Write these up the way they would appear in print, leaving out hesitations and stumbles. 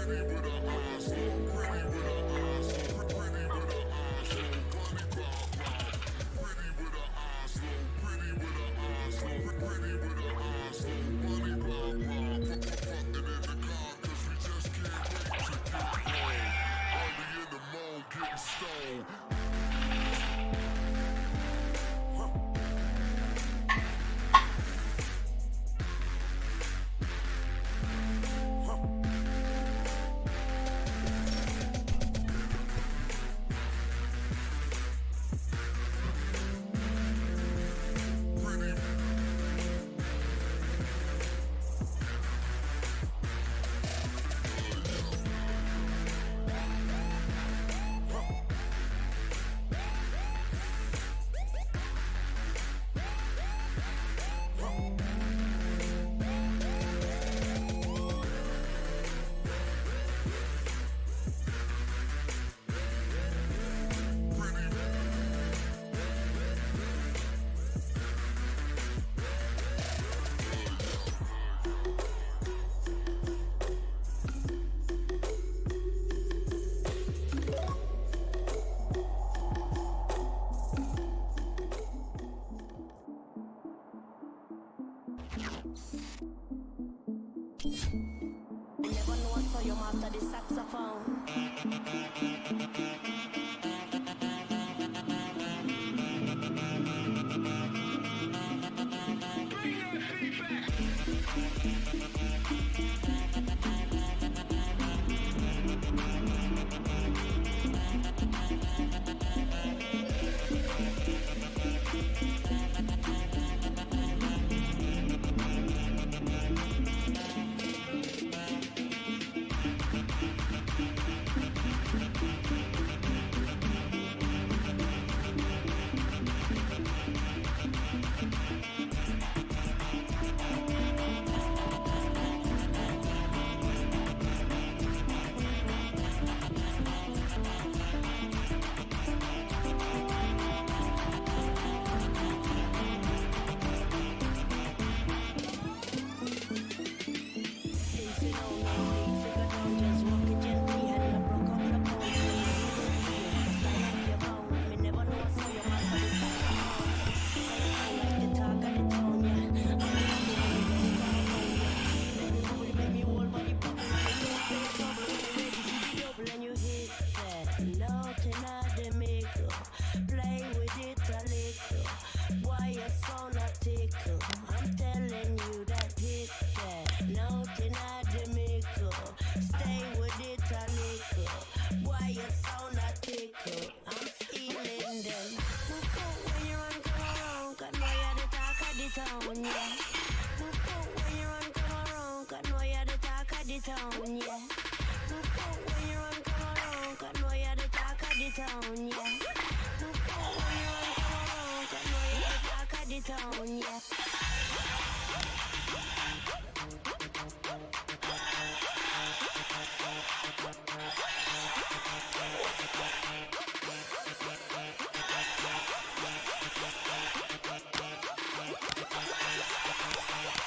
You never know, so you master the saxophone.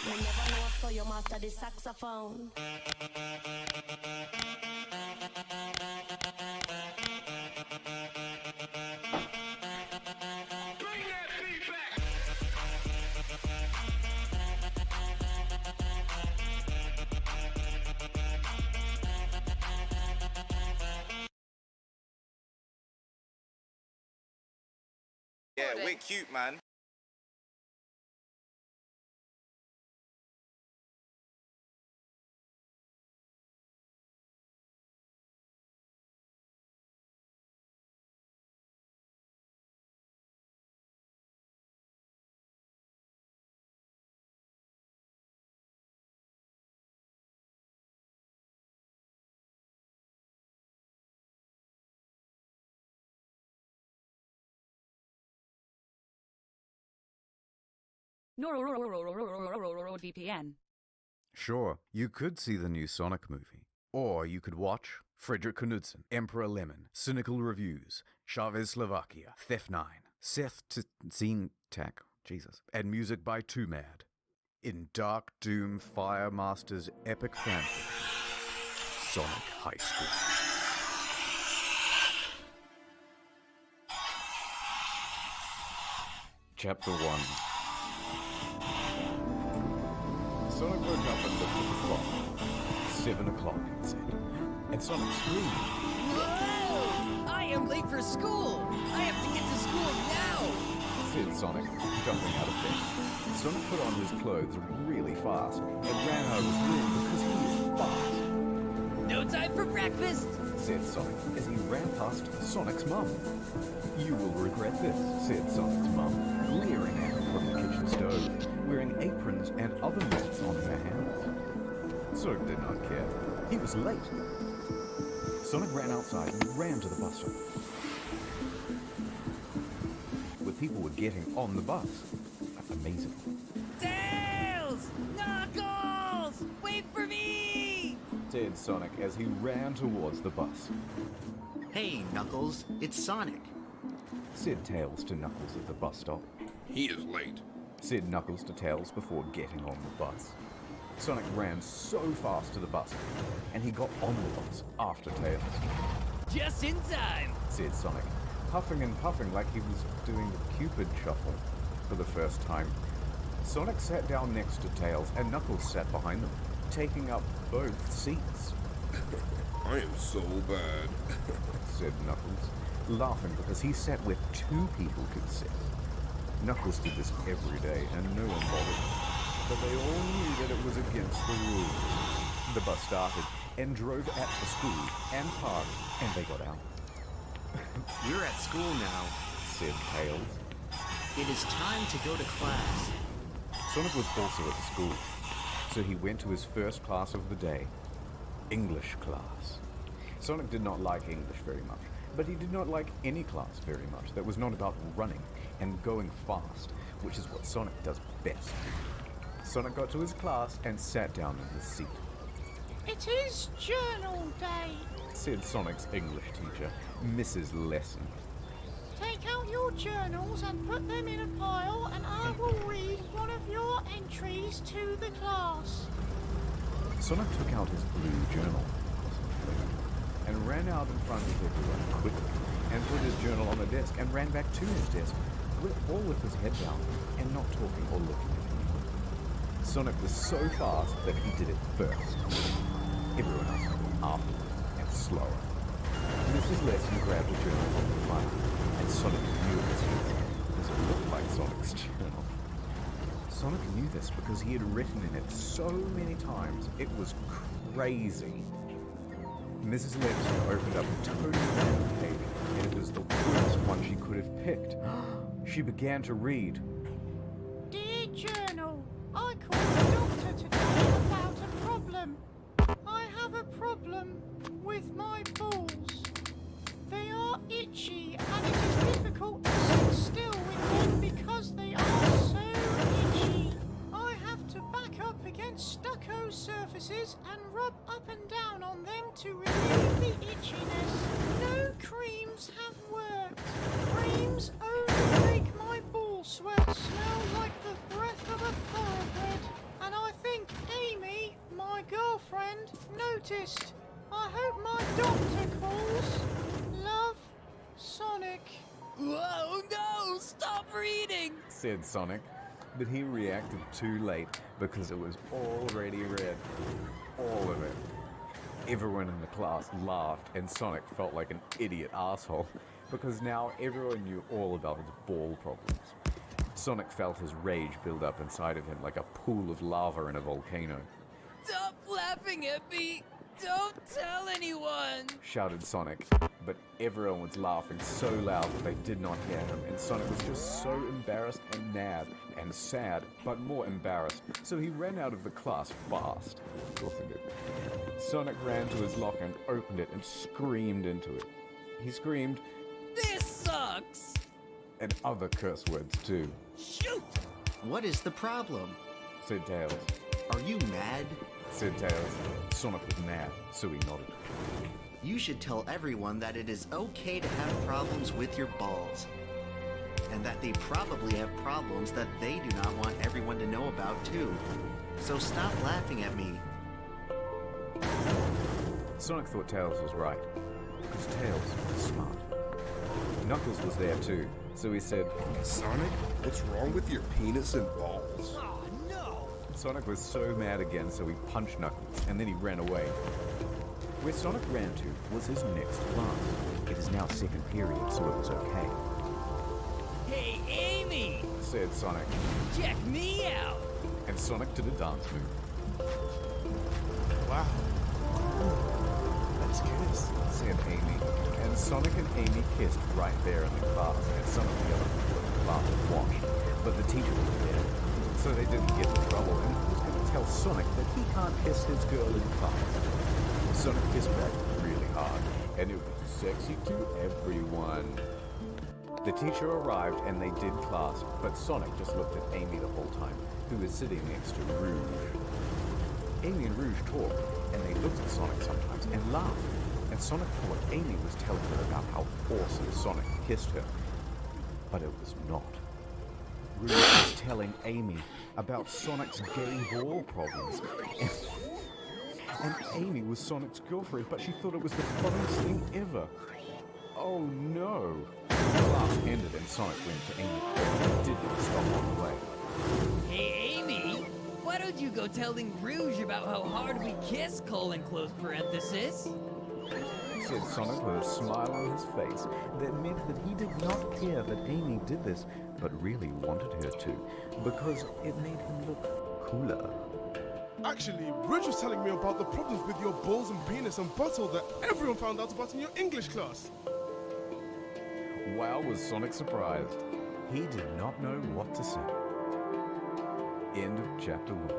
Bring that beat back. So you master the saxophone. Bring that beat back. Yeah, we're cute, man. NordVPN. Sure, you could see the new Sonic movie. Or you could watch Frederick Knudsen, Emperor Lemon, Cynical Reviews, Chavez Slovakia, Theft 9, Seth Scene Tech, Jesus, and music by Too Mad. In Dark Doom Fire Master's epic fanfiction, Sonic High School. Chapter 1. Sonic woke up and looked at the clock. 7 o'clock, it said. And Sonic screamed. Whoa! I am late for school! I have to get to school now! Said Sonic, jumping out of bed. Sonic put on his clothes really fast and ran out of his room because he is fast. No time for breakfast! Said Sonic as he ran past Sonic's mum. You will regret this, said Sonic's mum, glaring at him from the kitchen stove, wearing aprons and oven mitts on her hands. Sonic did not care. He was late. Sonic ran outside and ran to the bus stop, where people were getting on the bus. Amazing. Tails! Knuckles! Wait for me! Said Sonic as he ran towards the bus. Hey, Knuckles, it's Sonic. Said Tails to Knuckles at the bus stop. He is late. Said Knuckles to Tails before getting on the bus. Sonic ran so fast to the bus, and he got on the bus after Tails. Just in time! Said Sonic, puffing and puffing like he was doing the Cupid shuffle for the first time. Sonic sat down next to Tails, and Knuckles sat behind them, taking up both seats. I am so bad. Said Knuckles, laughing because he sat where 2 people could sit. Knuckles did this every day, and no one bothered. But they all knew that it was against the rules. The bus started and drove at the school and parked, and they got out. We're at school now. Said Tails. It is time to go to class. Sonic was also at the school, so he went to his first class of the day, English class. Sonic did not like English very much, but he did not like any class very much that was not about running and going fast, which is what Sonic does best. Sonic got to his class and sat down in his seat. It is journal day. Said Sonic's English teacher, Mrs. Lesson. Take out your journals and put them in a pile, and I will read one of your entries to the class. Sonic took out his blue journal and ran out in front of everyone quickly and put his journal on the desk and ran back to his desk, all with his head down and not talking or looking at anyone. Sonic was so fast that he did it first. Everyone else went after and slower. Mrs. Lesson grabbed a journal from the pile, and Sonic knew it was his because it looked like Sonic's journal. Sonic knew this because he had written in it so many times, it was crazy. Mrs. Lesson opened up a totally random page, and it was the worst one she could have picked. She began to read. Dear journal, I called the doctor today about a problem. I have a problem with my balls. They are itchy, and it is difficult to sit still with them because they are so itchy. I have to back up against stucco surfaces and rub up and down on them to relieve the itchiness. No creams have worked. Creams only make my ball sweat smell like the breath of a thoroughbred. And I think Amy, my girlfriend, noticed. I hope my doctor calls. Love, Sonic. Whoa, no! Stop reading! Said Sonic, but he reacted too late because it was already read. All of it. Everyone in the class laughed, and Sonic felt like an idiot asshole because now everyone knew all about his ball problems. Sonic felt his rage build up inside of him like a pool of lava in a volcano. Stop laughing at me! Don't tell anyone! Shouted Sonic, but everyone was laughing so loud that they did not hear him, and Sonic was just so embarrassed and mad and sad, but more embarrassed, so he ran out of the class fast. Of course he did. Sonic ran to his locker and opened it and screamed into it. He screamed, This sucks! and other curse words too. Shoot! What is the problem? Said Tails. Are you mad? Said Tails. Sonic was mad, so he nodded. You should tell everyone that it is okay to have problems with your balls. And that they probably have problems that they do not want everyone to know about too. So stop laughing at me. Sonic thought Tails was right, because Tails was smart. Knuckles was there too, so he said, Sonic, what's wrong with your penis and balls? Oh, no! Sonic was so mad again, so he punched Knuckles, and then he ran away. Where Sonic ran to was his next class. It is now second period, so it was okay, Hey, Amy! said Sonic, Check me out! and Sonic did a dance move. Wow. Let's kiss. Said Amy, and Sonic and Amy kissed right there in the class, and some of the other people in the class watched, but the teacher was there, so they didn't get in trouble, and he was going to tell Sonic that he can't kiss his girl in class. Sonic kissed back really hard, and it was sexy to everyone. The teacher arrived and they did class, but Sonic just looked at Amy the whole time, who was sitting next to Rouge. Amy and Rouge talked, and they looked at Sonic sometimes and laughed, and Sonic thought Amy was telling her about how awesome Sonic kissed her, but it was not. Rouge was telling Amy about Sonic's gay ball problems, and Amy was Sonic's girlfriend, but she thought it was the funniest thing ever. Oh no! The class ended and Sonic went to Amy and didn't stop on the way. Hey, Amy! Why don't you go telling Rouge about how hard we kiss, close parenthesis? Said Sonic with a smile on his face that meant that he did not care that Amy did this, but really wanted her to, because it made him look cooler. Actually, Rouge was telling me about the problems with your balls and penis and butthole that everyone found out about in your English class. Wow, was Sonic surprised. He did not know what to say. End of chapter 1.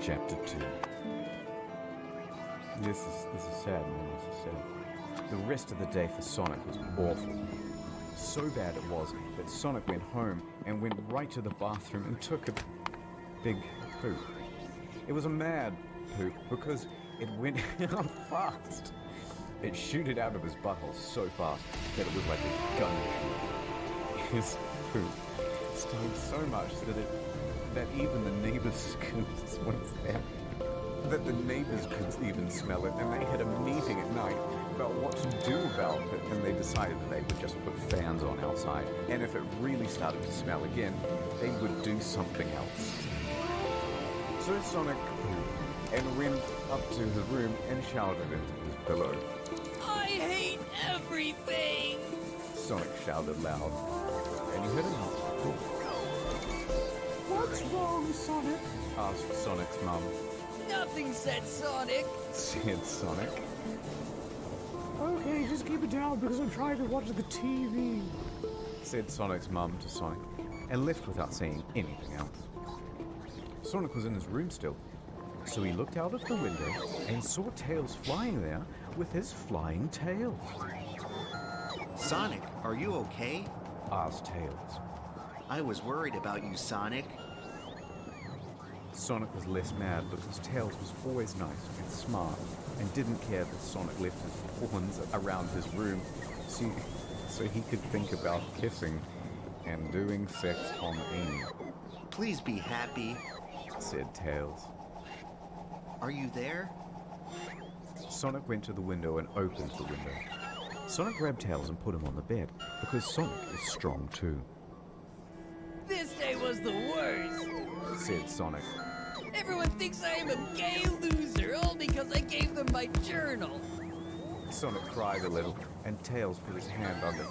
Chapter 2. This is sad, man. This is sad. The rest of the day for Sonic was awful. So bad it was that Sonic went home and went right to the bathroom and took a big poop. It was a mad poop because it went out fast. It shooted out of his butthole so fast that it was like a gun shoot. His poop stunk so much that even the neighbors could even smell it, and they had a meeting at night about what to do about it, and they decided that they would just put fans on outside, and if it really started to smell again, they would do something else. So Sonic pooped and went up to his room and shouted into his pillow. I hate everything! Sonic shouted loud, and he heard an answer. What's wrong, Sonic? Asked Sonic's mum. Nothing, said Sonic. Said Sonic. Okay, just keep it down because I'm trying to watch the TV. Said Sonic's mum to Sonic, and left without saying anything else. Sonic was in his room still, so he looked out of the window and saw Tails flying there with his flying tail. Sonic, are you okay? Asked Tails. I was worried about you, Sonic. Sonic was less mad because Tails was always nice and smart and didn't care that Sonic left his horns around his room so he could think about kissing and doing sex on Amy. Please be happy. Said Tails. Are you there? Sonic went to the window and opened the window. Sonic grabbed Tails and put him on the bed because Sonic is strong too. This day was the worst. Said Sonic. Everyone thinks I am a gay loser, all because I gave them my journal. Sonic cried a little, and Tails put his hand under.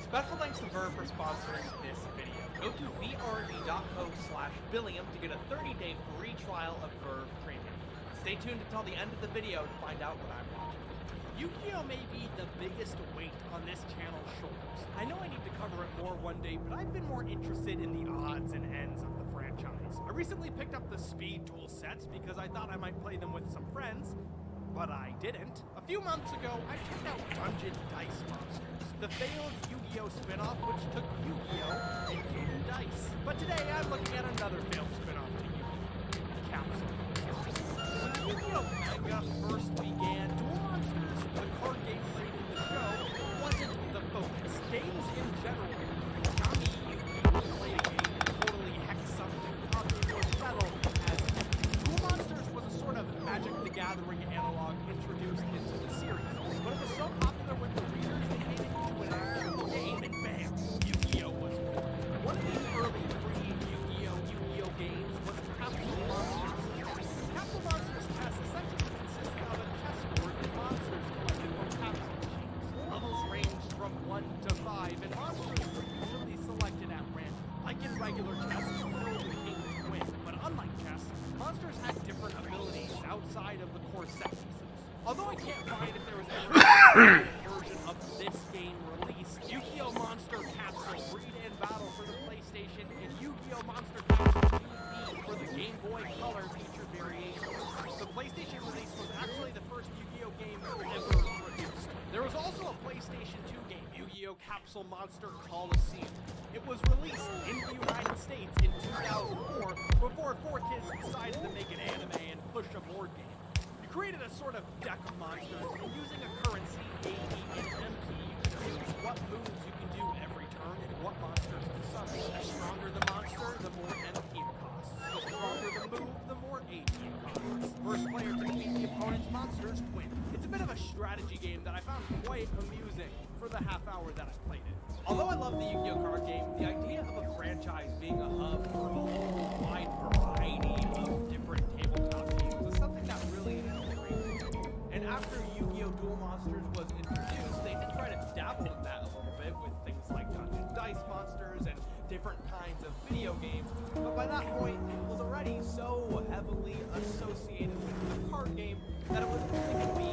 Special thanks to Verve for sponsoring this video. Go to vrv.co/Billiam to get a 30-day free trial of Verve Premium. Stay tuned until the end of the video to find out what I'm watching. Yu-Gi-Oh! May be the biggest weight on this channel's shoulders. I know I need to cover it more one day, but I've been more interested in the odds and ends of the franchise. I recently picked up the Speed Duel sets because I thought I might play them with some friends, but I didn't. A few months ago, I checked out Dungeon Dice Monsters, the failed Yu-Gi-Oh! Spinoff which took Yu-Gi-Oh! and gave it dice. But today, I'm looking at another failed spinoff to Yu-Gi-Oh! Capsule. When the Yu-Gi-Oh! manga first began, Duel Monsters, the card game played in the show, wasn't the focus. Games in general, Yami Yu-Gi-Oh! played a game that totally hex something popular was settled as Duel Monsters was a sort of Magic the Gathering analog introduced into the series. But it was so popular with the readers, they made it into an actual game, and bam, Yu-Gi-Oh! was born. One of these early Yu-Gi-Oh! games was Capsule Monsters. Capsule Monsters test essentially consisted of a chessboard and monsters collected from capsule machines. Levels ranged from 1 to 5, and monsters were usually selected at random. Like in regular chess, you build a king to win. But unlike chess, monsters had different abilities outside of the core set pieces. Although I can't find if there was ever a version of this game released, Yu-Gi-Oh! Monster Capsule Breed and Battle for the PlayStation and Yu-Gi-Oh! Monster Capsule DB for the Game Boy Color feature variation. The PlayStation release was actually the first Yu-Gi-Oh! game ever produced. There was also a PlayStation 2 game, Yu-Gi-Oh! Capsule Monster Coliseum. It was released in the United States in 2004 before 4Kids decided to make an anime and push a board game. You created a sort of deck of monsters, and using a currency, AD and MP, you can choose what moves you can do every turn and what monsters to summon. The stronger the monster, the more MP it costs. The stronger the move, the more AD it costs. First player to defeat the opponent's monsters win. It's a bit of a strategy game that I found quite amusing for the half hour that I played it. Although I love the Yu-Gi-Oh! Card game, the idea of a franchise being a hub for a whole wide variety of different tabletop games was something that really intrigued me. And after Yu-Gi-Oh! Duel Monsters was introduced, they did try to dabble in that a little bit with things like Dungeon Dice Monsters and different kinds of video games, but by that point, it was already so heavily associated with the card game that it was only going to be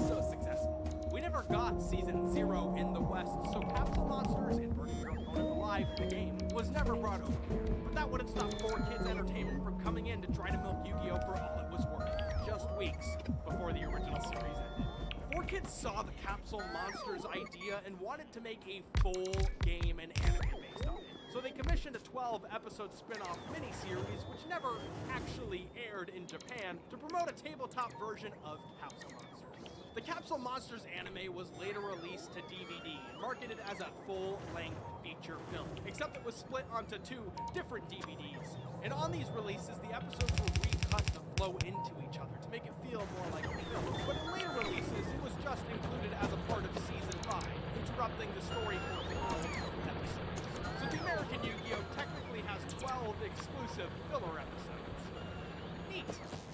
so successful. We never got Season 0 in the West, so Capsule Monsters and Burning Your Opponent Alive, the game, was never brought over here. But that wouldn't stop 4Kids Entertainment from coming in to try to milk Yu-Gi-Oh! For all it was worth, just weeks before the original series ended. 4Kids saw the Capsule Monsters idea and wanted to make a full game and anime based on it. So they commissioned a 12-episode spin-off miniseries, which never actually aired in Japan, to promote a tabletop version of Capsule Monsters. The Capsule Monsters anime was later released to DVD and marketed as a full-length feature film, except it was split onto 2 different DVDs. And on these releases, the episodes were recut to flow into each other to make it feel more like a film. But in later releases, it was just included as a part of Season 5, interrupting the story for the world exclusive filler episodes. Neat.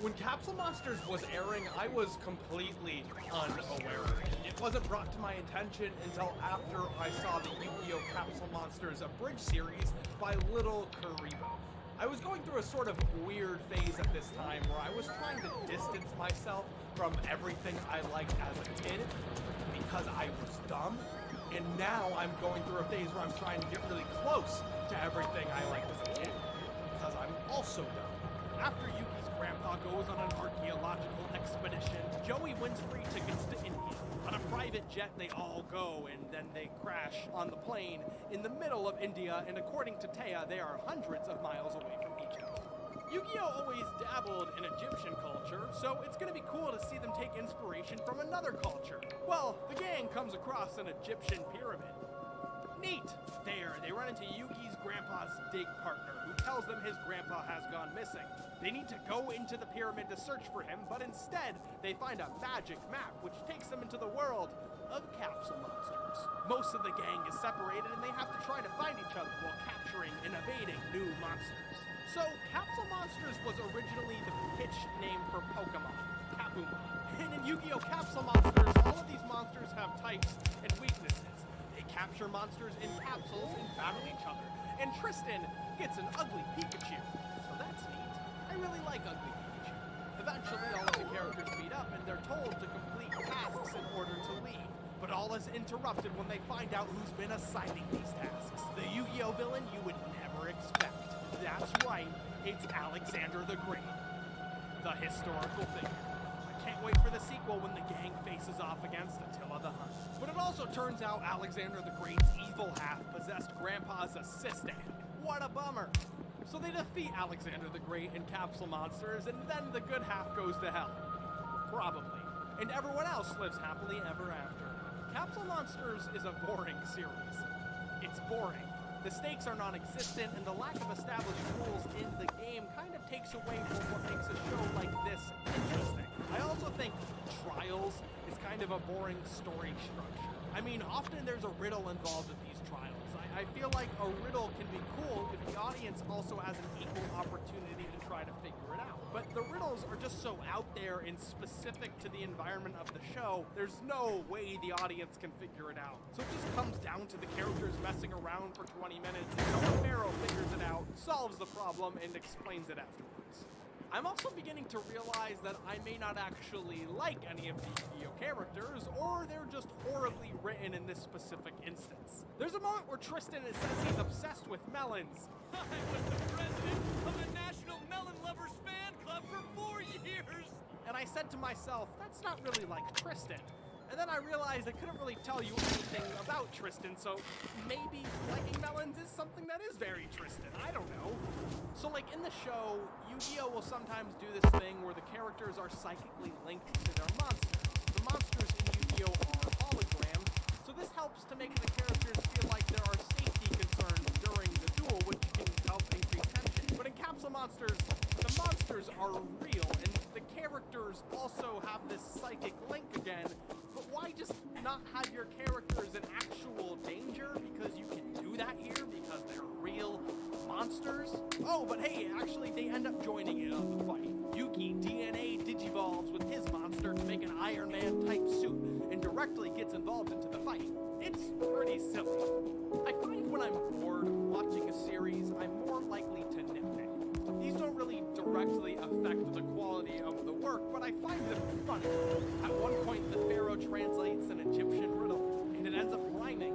When Capsule Monsters was airing, I was completely unaware of it. It wasn't brought to my attention until after I saw the Yu-Gi-Oh! Capsule Monsters Abridged series by Little Karibo. I was going through a sort of weird phase at this time where I was trying to distance myself from everything I liked as a kid because I was dumb, and now I'm going through a phase where I'm trying to get really close to everything I liked as a kid because I'm also dumb. After Yuki's grandpa goes on an archaeological expedition, Joey wins free tickets to India. On a private jet, they all go, and then they crash on the plane in the middle of India, and according to Taya, they are hundreds of miles away from Egypt. Yu-Gi-Oh! Always dabbled in Egyptian culture, so it's gonna be cool to see them take inspiration from another culture. Well, the gang comes across an Egyptian pyramid. Neat! There, they run into Yuki's grandpa's dig partner, who tells them his grandpa has gone missing. They need to go into the pyramid to search for him, but instead, they find a magic map, which takes them into the world of Capsule Monsters. Most of the gang is separated, and they have to try to find each other while capturing and evading new monsters. So, Capsule Monsters was originally the pitch name for Pokemon, Kapuma. And in Yu-Gi-Oh! Capsule Monsters, all of these monsters have types and weaknesses. They capture monsters in capsules and battle each other. And Tristan gets an ugly Pikachu, so that's neat. I really like ugly Pikachu. Eventually, all of the characters meet up, and they're told to complete tasks in order to leave. But all is interrupted when they find out who's been assigning these tasks. The Yu-Gi-Oh! Villain you would never expect. That's right, it's Alexander the Great, the historical figure. I can't wait for the sequel when the gang faces off against Attila the Hun. But it also turns out Alexander the Great's evil half possessed Grandpa's assistant. What a bummer. So they defeat Alexander the Great in Capsule Monsters, and then the good half goes to hell. Probably. And everyone else lives happily ever after. Capsule Monsters is a boring series. It's boring. The stakes are non-existent, and the lack of established rules in the game kind of takes away from what makes a show like this interesting. I also think Trials is kind of a boring story structure. I mean, often there's a riddle involved with these trials. I feel like a riddle can be cool if the audience also has an equal opportunity to try to figure it out. But the riddles are just so out there and specific to the environment of the show, there's no way the audience can figure it out. So it just comes down to the characters messing around for 20 minutes until Pharaoh figures it out, solves the problem, and explains it afterwards. I'm also beginning to realize that I may not actually like any of the Yu-Gi-Oh! Characters, or they're just horribly written in this specific instance. There's a moment where Tristan says he's obsessed with melons. I was the president of the National Melon Lovers Fan Club for 4 years! And I said to myself, that's not really like Tristan. And then I realized I couldn't really tell you anything about Tristan, so maybe liking melons is something that is very Tristan. I don't know. So like in the show, Yu-Gi-Oh! Will sometimes do this thing where the characters are psychically linked to their monsters. The monsters in Yu-Gi-Oh! Are holograms, so this helps to make the characters feel like there are safety concerns during the duel, which can help increase tension. But in Capsule Monsters, the monsters are real, and the characters also have this psychic link again. But why just not have your characters in actual danger? Because you can do that here because they're real monsters? Oh, but hey, actually they end up joining in on the fight. Yuki DNA digivolves with his monster to make an Iron Man type suit and directly gets involved into the fight. It's pretty silly. I find when I'm bored watching a series, I'm more likely to nitpick. These don't really directly affect the quality of the work, but I find them funny. At one point, the Pharaoh translates an Egyptian riddle, and it ends up rhyming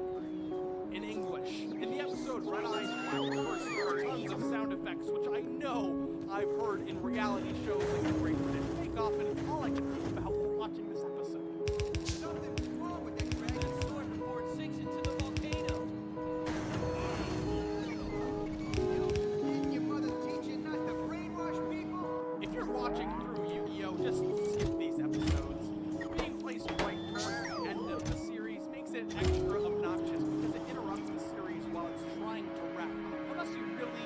in English. In the episode Red Eyes Wild Horse, there are tons of sound effects, which I know I've heard in reality shows like The Great British Bake Off, and it's all I can think about watching this episode. Something was wrong with that dragon sword before it sinks into the volcano. Didn't your mother teach you not to brainwash people? If you're watching through Yu-Gi-Oh!, just skip these episodes. Being placed right towards the end of the series makes it extra obnoxious because it interrupts the series while it's trying to wrap up. Unless you really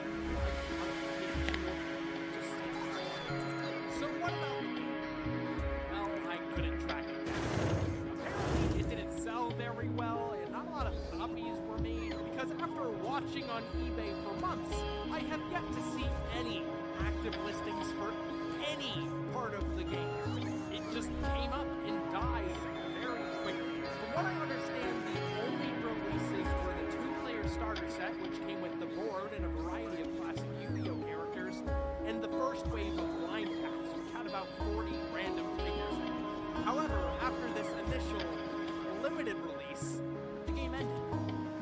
like so what about the game? Well, I couldn't track watching on eBay for months, I have yet to see any active listings for any part of the game. It just came up and died very quickly. From what I understand, the only releases were the 2-player starter set, which came with the board and a variety of classic Yu-Gi-Oh characters, and the first wave of blind packs, which had about 40 random figures in it. However, after this initial limited release, the game ended,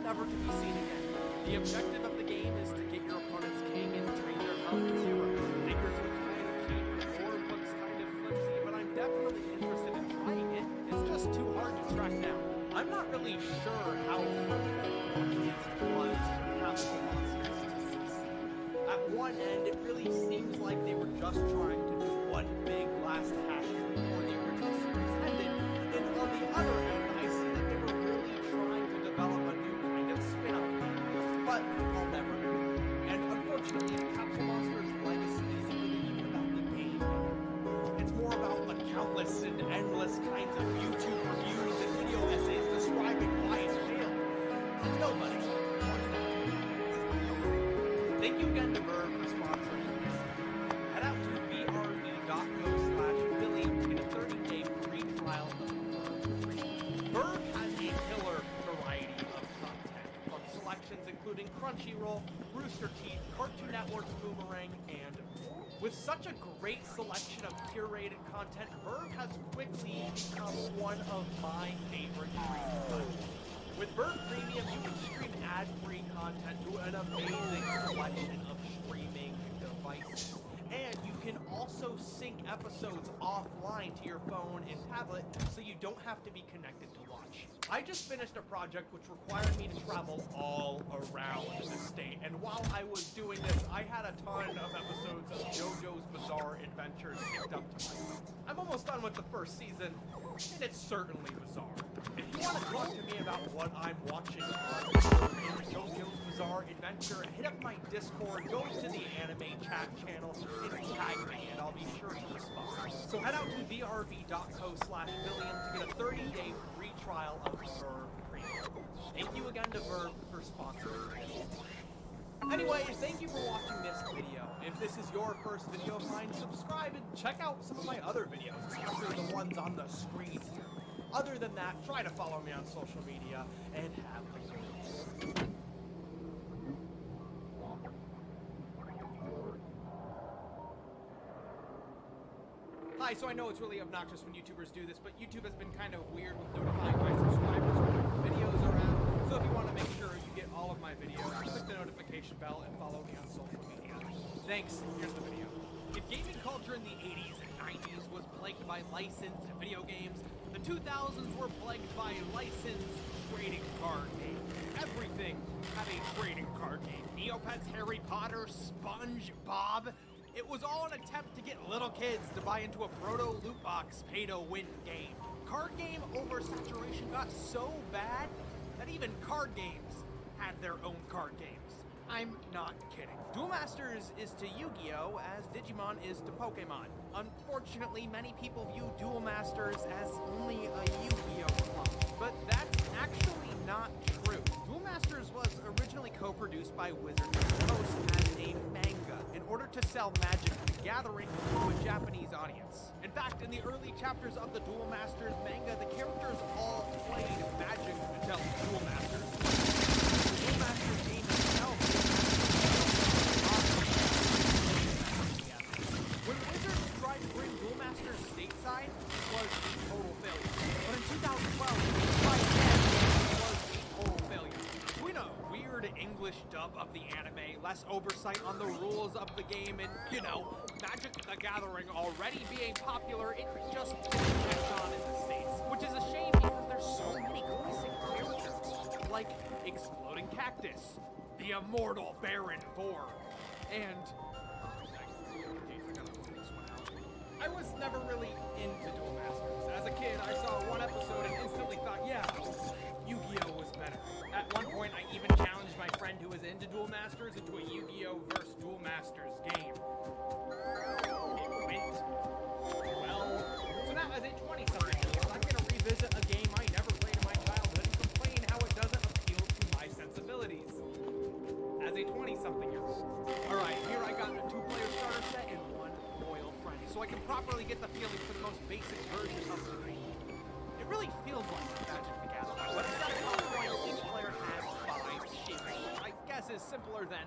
never to be seen again. The objective of the game is to get your opponent's king and drain their health to zero. Figures look kind of cheap, the board looks kind of flimsy, but I'm definitely interested in trying it. It's just too hard to track down. I'm not really sure how fruitful it was to Capsule Monsters to succeed. At one end, it really seems like they were just trying to do one big last hash before the original series ended, and on the other end, I see that they were really trying to develop a new kind of spin-off game, but I'll never know. And unfortunately, Capsule Monsters' legacy isn't really even about the game anymore. It's more about the countless and endless kinds of YouTube reviews and video essays describing why it failed. And nobody wants that. Thank you again to Verve for sponsoring this. Head out to vrv.co/billion to get a 30-day free trial of Verve. Verve has a killer variety of content, from selections including Crunchyroll, Rooster Teeth, Cartoon Network's Boomerang, and more. With such a great selection of curated content, Verve has quickly become one of my favorite streaming sites. With Verve Premium, you can stream ad-free content to an amazing selection of streaming devices. And you can also sync episodes offline to your phone and tablet so you don't have to be connected to watch. I just finished a project which required me to travel all around the state, and while I was doing this, I had a ton of episodes of JoJo's Bizarre Adventures picked up to myself. I'm almost done with the first season, and it's certainly bizarre. If you want to talk to me about what I'm watching on JoJo's Bizarre Adventure, hit up my Discord, go to the anime chat channel, and tag me, and I'll be sure to respond. So head out to vrv.co/billion to get a 30-day free trial of Verve Premium. Thank you again to Verve for sponsoring this. Anyway, thank you for watching this video. If this is your first video of mine, subscribe and check out some of my other videos, especially the ones on the screen here. Other than that, try to follow me on social media, and have a good day. Hi, so I know it's really obnoxious when YouTubers do this, but YouTube has been kind of weird with notifying my subscribers when videos are out. So if you want to make sure you get all of my videos, click the notification bell and follow me on social media. Thanks, here's the video. If gaming culture in the 80s and 90s was plagued by licensed video games, the 2000s were plagued by licensed trading card games. Everything had a trading card game. Neopets, Harry Potter, SpongeBob. It was all an attempt to get little kids to buy into a proto loot box pay-to-win game. Card game oversaturation got so bad that even card games had their own card games. I'm not kidding. Duel Masters is to Yu-Gi-Oh! As Digimon is to Pokemon. Unfortunately, many people view Duel Masters as only a Yu-Gi-Oh! Clone, but that's actually not true. Duel Masters was originally co-produced by Wizards of the Coast as a manga in order to sell Magic the Gathering to a Japanese audience. In fact, in the early chapters of the Duel Masters manga, the characters all played Magic to tell Duel Masters. The Duel Masters game itself when Wizards tried to bring Duel Masters stateside, it was a total failure. But in 2012, they tried again, it was a total failure. Doing a weird English dub of the anime, less oversight on the rules of the game, and, you know, Magic the Gathering already being popular, it just didn't catch on in the States. Which is a shame because there's so many classic characters, like Exploding Cactus, the Immortal Baron Vor, and... I was never really into Duel Masters. As a kid, I saw one episode and instantly thought, yeah, Yu-Gi-Oh! Was better. At one point, I even challenged my friend who was into Duel Masters into a Yu-Gi-Oh! Vs. Duel Masters game. It went well. So now, as a 20-something-year-old, I'm going to revisit a game I never played in my childhood and complain how it doesn't appeal to my sensibilities. a 20-something-year-old. Alright, here I got a 2-player starter set and 1 loyal friend, so I can properly get the feeling for the most basic version of the game. It really feels like Magic the Gathering, but instead of health points, each player has 5 shields, which I guess is simpler than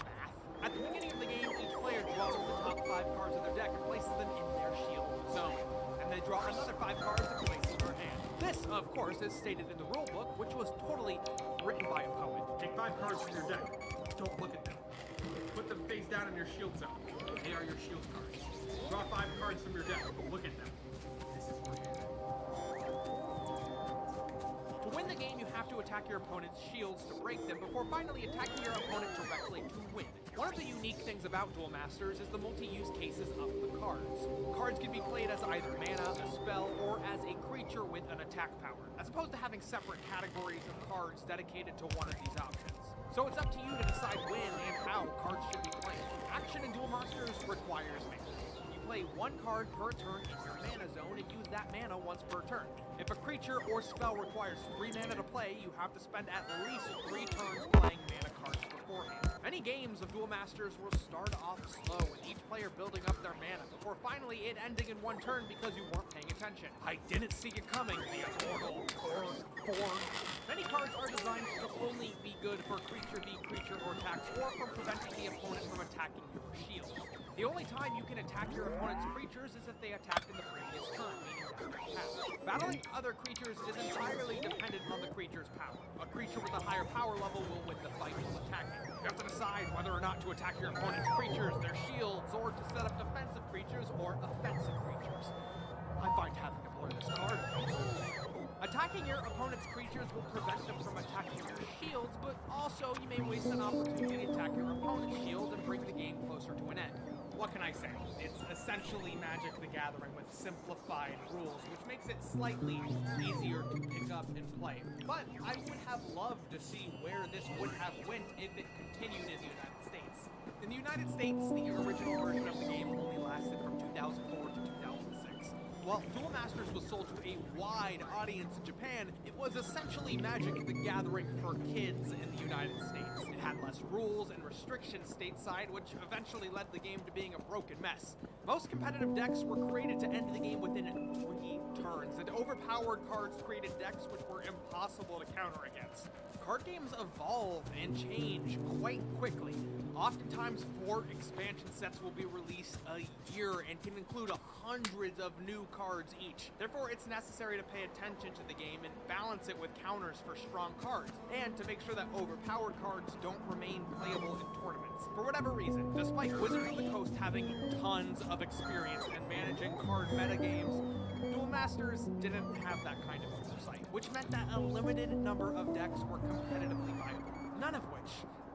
math. At the beginning of the game, each player draws the top 5 cards of their deck and places them in their shield zone. And they draw another 5 cards and place in their hand. This, of course, is stated in the rulebook, which was totally written by a poet. Take 5 cards from your deck. Don't look at them. Put them face down in your shield zone. They are your shield cards. Draw 5 cards from your deck. Look at them. This is for you. To win the game, you have to attack your opponent's shields to break them before finally attacking your opponent directly to win. One of the unique things about Duel Masters is the multi-use cases of the cards. Cards can be played as either mana, a spell, or as a creature with an attack power, as opposed to having separate categories of cards dedicated to one of these options. So it's up to you to decide when and how cards should be played. Action in Duel Masters requires mana. You play 1 card per turn in your mana zone and use that mana once per turn. If a creature or spell requires 3 mana to play, you have to spend at least 3 turns playing mana cards beforehand. Many games of Duel Masters will start off slow, with each player building up their mana, before finally it ending in 1 turn because you weren't paying attention. I didn't see it coming, the immortal Born. Many cards are designed to only be good for creature v creature or attacks, or for preventing the opponent from attacking your shield. The only time you can attack your opponent's creatures is if they attacked in the previous turn, meaning damage pass. Battling other creatures is entirely dependent on the creature's power. A creature with a higher power level will win the fight while attacking. You have to decide whether or not to attack your opponent's creatures, their shields, or to set up defensive creatures or offensive creatures. I find having to blur this card. Attacking your opponent's creatures will prevent them from attacking your shields, but also you may waste an opportunity to attack your opponent's shield and bring the game closer to an end. What can I say? It's essentially Magic the Gathering with simplified rules, which makes it slightly easier to pick up and play. But I would have loved to see where this would have went if it continued in the United States. In the United States, the original version of the game only lasted from 2004 to 2006. While Duel Masters was sold to a wide audience in Japan, it was essentially Magic the Gathering for kids in the United States. It had less rules and restrictions stateside, which eventually led the game to being a broken mess. Most competitive decks were created to end the game within 3 turns, and overpowered cards created decks which were impossible to counter against. Card games evolve and change quite quickly. Oftentimes, 4 expansion sets will be released a year and can include hundreds of new cards each. Therefore, it's necessary to pay attention to the game and balance it with counters for strong cards, and to make sure that overpowered cards don't remain playable in tournaments. For whatever reason, despite Wizards of the Coast having tons of experience in managing card metagames, Duel Masters didn't have that kind of oversight, which meant that a limited number of decks were competitively viable, none of which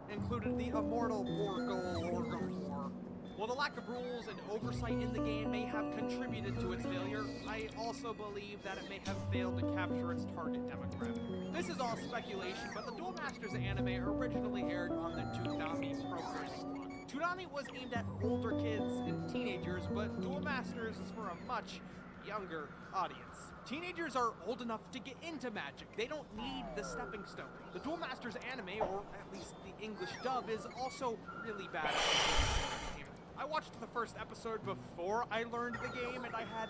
included the immortal Borgol. While the lack of rules and oversight in the game may have contributed to its failure, I also believe that it may have failed to capture its target demographic. This is all speculation, but the Duel Masters anime originally aired on the Toonami programming block. Toonami was aimed at older kids and teenagers, but Duel Masters is for a much younger audience. Teenagers are old enough to get into Magic. They don't need the stepping stone. The Duel Masters anime, or at least the English dub, is also really bad. I watched the first episode before I learned the game, and I had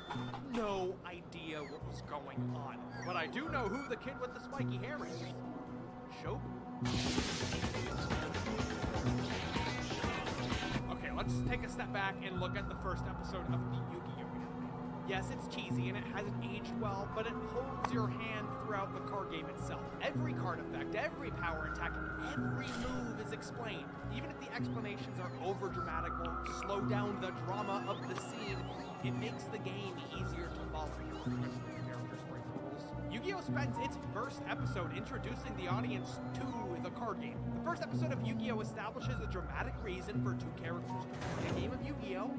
no idea what was going on. But I do know who the kid with the spiky hair is. Show? Okay, let's take a step back and look at the first episode of the Yu-Gi-Oh! Yes, it's cheesy and it hasn't aged well, but it holds your hand throughout the card game itself. Every card effect, every power attack, and every move is explained. Even if the explanations are over-dramatic or slow down the drama of the scene, it makes the game easier to follow. Characters break the rules. Yu-Gi-Oh! Spends its first episode introducing the audience to the card game. The first episode of Yu-Gi-Oh! Establishes a dramatic reason for 2 characters to play a game of Yu-Gi-Oh!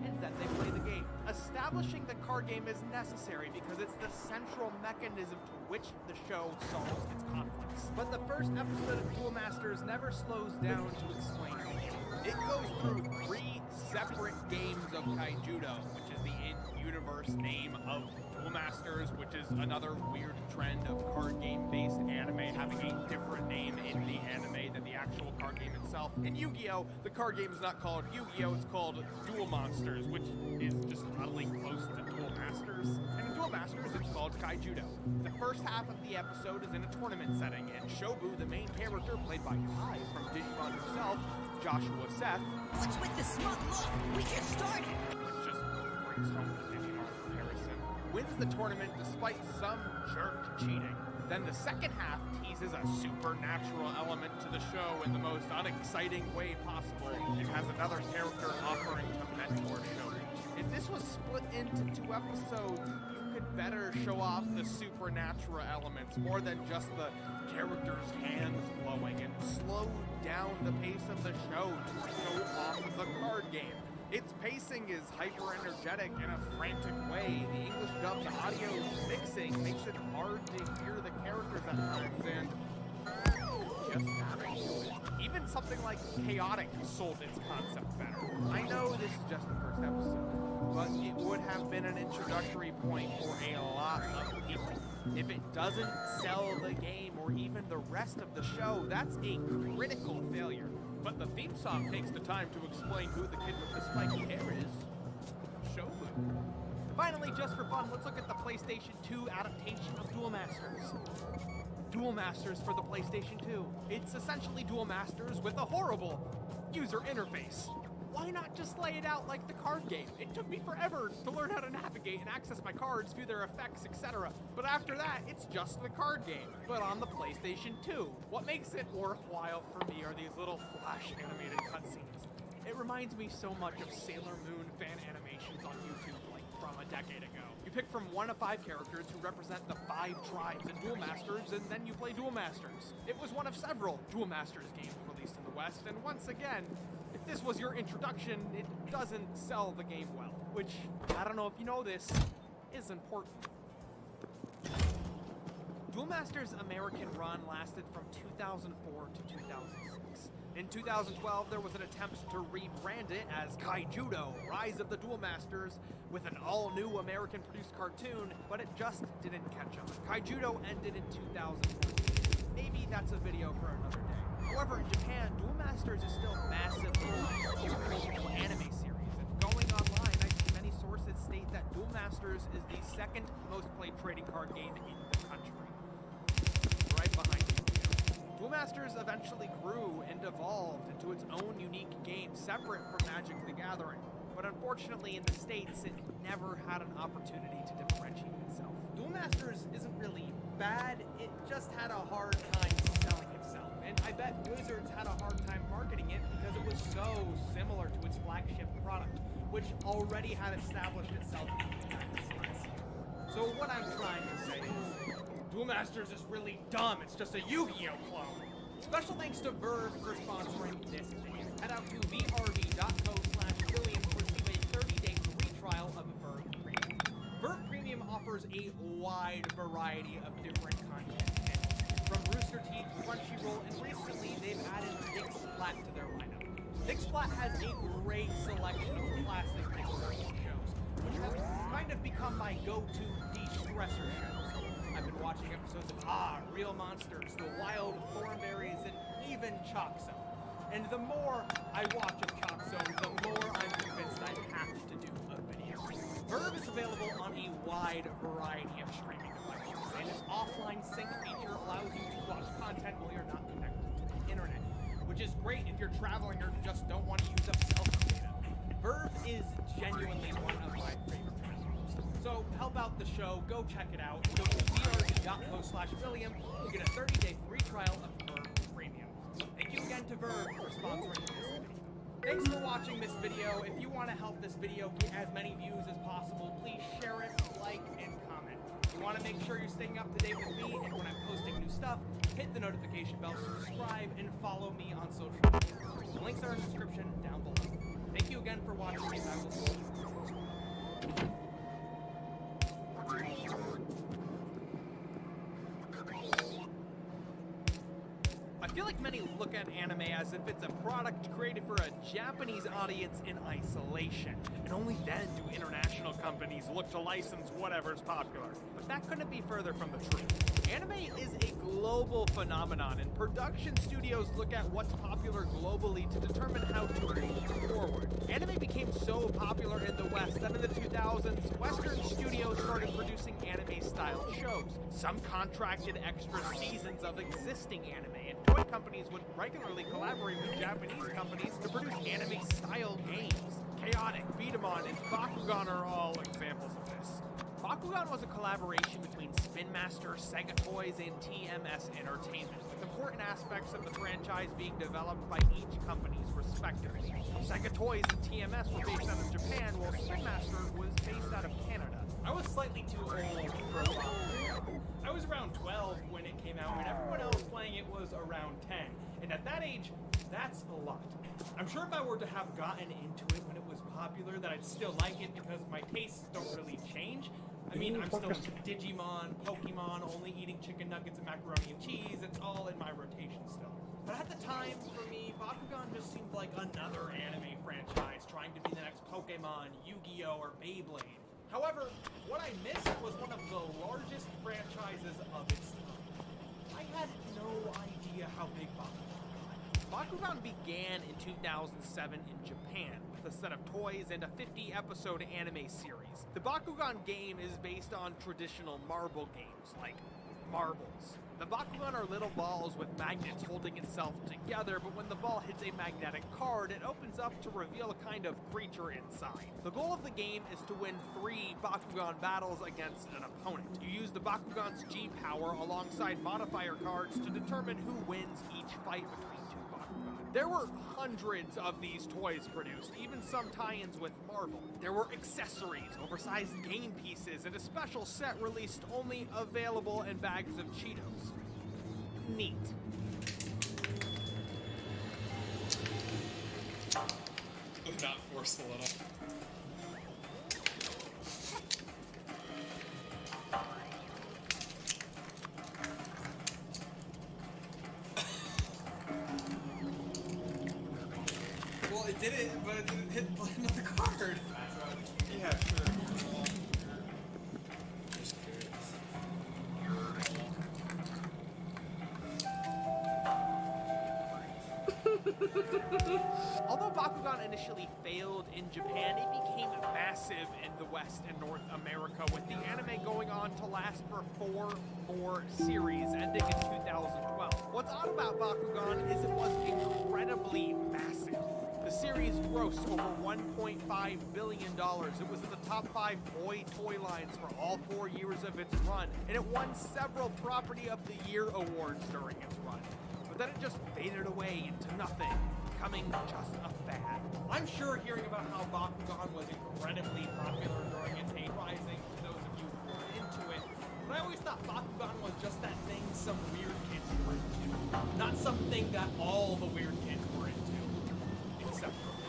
And then they play the game. Establishing the card game is necessary because it's the central mechanism to which the show solves its conflicts. But the first episode of Duel Masters never slows down to explain the game. It goes through 3 separate games of Kaijudo, which is the in-universe name of Duel Masters, which is another weird trend of card game-based anime having a different name in the anime than the actual card game itself. In Yu-Gi-Oh, the card game is not called Yu-Gi-Oh, it's called Duel Monsters, which is just oddly close to Duel Masters. And in Duel Masters, it's called Kaijudo. The first half of the episode is in a tournament setting, and Shobu, the main character played by Kai from Digimon himself, Joshua Seth. What's with the smug look? We just started. Which just brings home the Digimon comparison. Wins the tournament despite some jerk cheating. Then the second half teases a supernatural element to the show in the most unexciting way possible. It has another character offering to mentor Shobu. If this was split into 2 episodes, you could better show off the supernatural elements more than just the characters' hands glowing and slow down the pace of the show to show off the card game. Its pacing is hyper-energetic in a frantic way. The English dubbed audio mixing makes it hard to hear the characters at times, and just having to it. Even something like Chaotic sold its concept better. I know this is just the first episode, but it would have been an introductory point for a lot of people. If it doesn't sell the game or even the rest of the show, that's a critical failure. But the theme song takes the time to explain who the kid with the spiky hair is. Shobu. Finally, just for fun, let's look at the PlayStation 2 adaptation of Duel Masters. Duel Masters for the PlayStation 2. It's essentially Duel Masters with a horrible user interface. Why not just lay it out like the card game? It took me forever to learn how to navigate and access my cards, view their effects, etc. But after that, it's just the card game, but on the PlayStation 2. What makes it worthwhile for me are these little flash animated cutscenes. It reminds me so much of Sailor Moon fan animations on YouTube, like from a decade ago. You pick from 1 of 5 characters who represent the 5 tribes in Duel Masters, and then you play Duel Masters. It was one of several Duel Masters games released in the West, and once again, if this was your introduction, it doesn't sell the game well, which, I don't know if you know this, is important. Duel Masters' American run lasted from 2004 to 2006. In 2012, there was an attempt to rebrand it as Kaijudo, Rise of the Duel Masters, with an all-new American-produced cartoon, but it just didn't catch on. Kaijudo ended in 2014. Maybe that's a video for another day. However, in Japan, Duel Masters is still massively liked as an anime series, and going online, I see many sources state that Duel Masters is the second most played trading card game in the country. Right behind Yu-Gi-Oh! Duel Masters eventually grew and evolved into its own unique game separate from Magic the Gathering, but unfortunately in the States, it never had an opportunity to differentiate itself. Duel Masters isn't really bad, it just had a hard time selling itself. And I bet Wizards had a hard time marketing it because it was so similar to its flagship product, which already had established itself in the United States. So what I'm trying to say is, Duel Masters is really dumb, it's just a Yu-Gi-Oh clone. Special thanks to Verve for sponsoring this video. Head out to vrv.co/William to receive a 30-day free trial of Verve Premium. Verve Premium offers a wide variety of different content channels, from Rooster Teeth, Crunchyroll, and recently they've added Splat to their lineup. Splat has a great selection of classic Nickelodeon shows, which have kind of become my go-to de-stressor shows. I've been watching episodes of Real Monsters, The Wild Thornberries, and even Chalk Zone. And the more I watch of Chalk Zone, the more I'm convinced I have to do a video. Verve is available on a wide variety of streaming devices, and its offline sync feature allows you to watch content while you're not connected to the internet, which is great if you're traveling or just don't want to use up cell phone data. Verve is genuinely one of my favorite platforms. So help out the show, go check it out. Go to vrv.co/William to get a 30-day free trial of Verve Premium. Thank you again to Verve for sponsoring this video. Thanks for watching this video. If you want to help this video get as many views as possible, please share it, like, and comment. If you want to make sure you're staying up to date with me and when I'm posting new stuff, hit the notification bell, subscribe, and follow me on social media. The links are in the description down below. Thank you again for watching, and I will see you next time. I feel feel like many look at anime as if it's a product created for a Japanese audience in isolation, and only then do international companies look to license whatever's popular. But that couldn't be further from the truth. Anime is a global phenomenon, and production studios look at what's popular globally to determine how to move forward. Anime became so popular in the West that in the 2000s, Western studios started producing anime-style shows. Some contracted extra seasons of existing anime, and toy companies would regularly collaborate with Japanese companies to produce anime-style games. Chaotic, Beat 'em On, and Bakugan are all examples of this. Bakugan was a collaboration between Spin Master, Sega Toys, and TMS Entertainment, with important aspects of the franchise being developed by each company's respectively. Sega Toys and TMS were based out of Japan, while Spin Master was based out of Canada. I was slightly too old for Bakugan. I was around 12 when it came out, and everyone else playing it was around 10. And at that age, that's a lot. I'm sure if I were to have gotten into it when it was popular, that I'd still like it because my tastes don't really change. I mean, I'm still into Digimon, Pokemon, only eating chicken nuggets and macaroni and cheese. It's all in my rotation still. But at the time, for me, Bakugan just seemed like another anime franchise trying to be the next Pokemon, Yu-Gi-Oh, or Beyblade. However, what I missed was one of the largest franchises of its time. I had no idea how big Bakugan got. Bakugan began in 2007 in Japan with a set of toys and a 50-episode anime series. The Bakugan game is based on traditional marble games, like marbles. The Bakugan are little balls with magnets holding itself together, but when the ball hits a magnetic card, it opens up to reveal a kind of creature inside. The goal of the game is to win 3 Bakugan battles against an opponent. You use the Bakugan's G-Power alongside modifier cards to determine who wins each fight between 2 Bakugan. There were hundreds of these toys produced, even some tie-ins with Marvel. There were accessories, oversized game pieces, and a special set released only available in bags of Cheetos. Neat. Not forceful at all. Well, it did it, but it didn't hit the button on the card. Yeah, sure. Just curious. Although Bakugan initially failed in Japan, it became massive in the West and North America, with the anime going on to last for 4 more series, ending in 2012. What's odd about Bakugan is it was incredibly massive. The series grossed over $1.5 billion. It was in the top 5 boy toy lines for all 4 years of its run, and it won several Property of the Year awards during its run. But then it just faded away into nothing, becoming just a fad. I'm sure hearing about how Bakugan was incredibly popular during its heyday rising to those of you who were into it, but I always thought Bakugan was just that thing some weird kids were into, not something that all the weird kids were into. Except for me.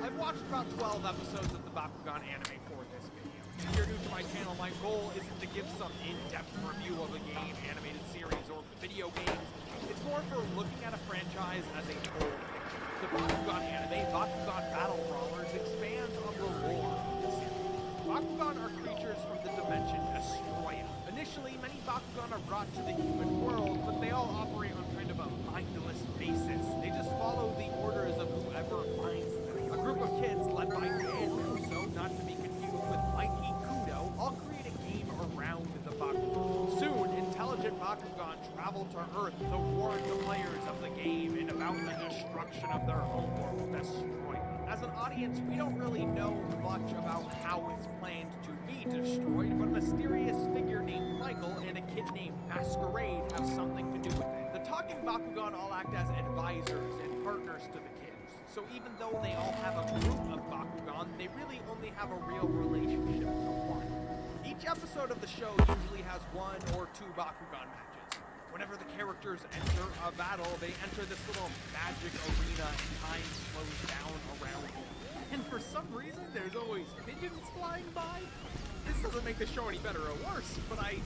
I've watched about 12 episodes of the Bakugan anime for this video. If you're new to my channel, my goal isn't to give some in-depth review of a game, animated series, or video games. It's more for looking at a franchise as a whole picture. The Bakugan anime, Bakugan Battle Brawlers, expands on the lore of the series. Bakugan are creatures from the dimension Astroya. Initially, many Bakugan are brought to the human world, but they all operate on kind of a mindless basis. They just follow the orders of whoever finds them. A group of kids led by Dan Russo, not to be confused with Mikey Kudo, all create a game around the Bakugan. Soon, intelligent Bakugan travel to Earth to warn the players of the game and about the destruction of their homeworld, Destroya. As an audience, we don't really know much about how it's planned to be destroyed, but a mysterious figure named Michael and a kid named Masquerade have something to do with it. The talking Bakugan all act as advisors and partners to the kids, so even though they all have a group of Bakugan, they really only have a real relationship to one. Each episode of the show usually has 1 or 2 Bakugan matches. Whenever the characters enter a battle, they enter this little magic arena and time slows down around them. And for some reason, there's always pigeons flying by. This doesn't make the show any better or worse, but I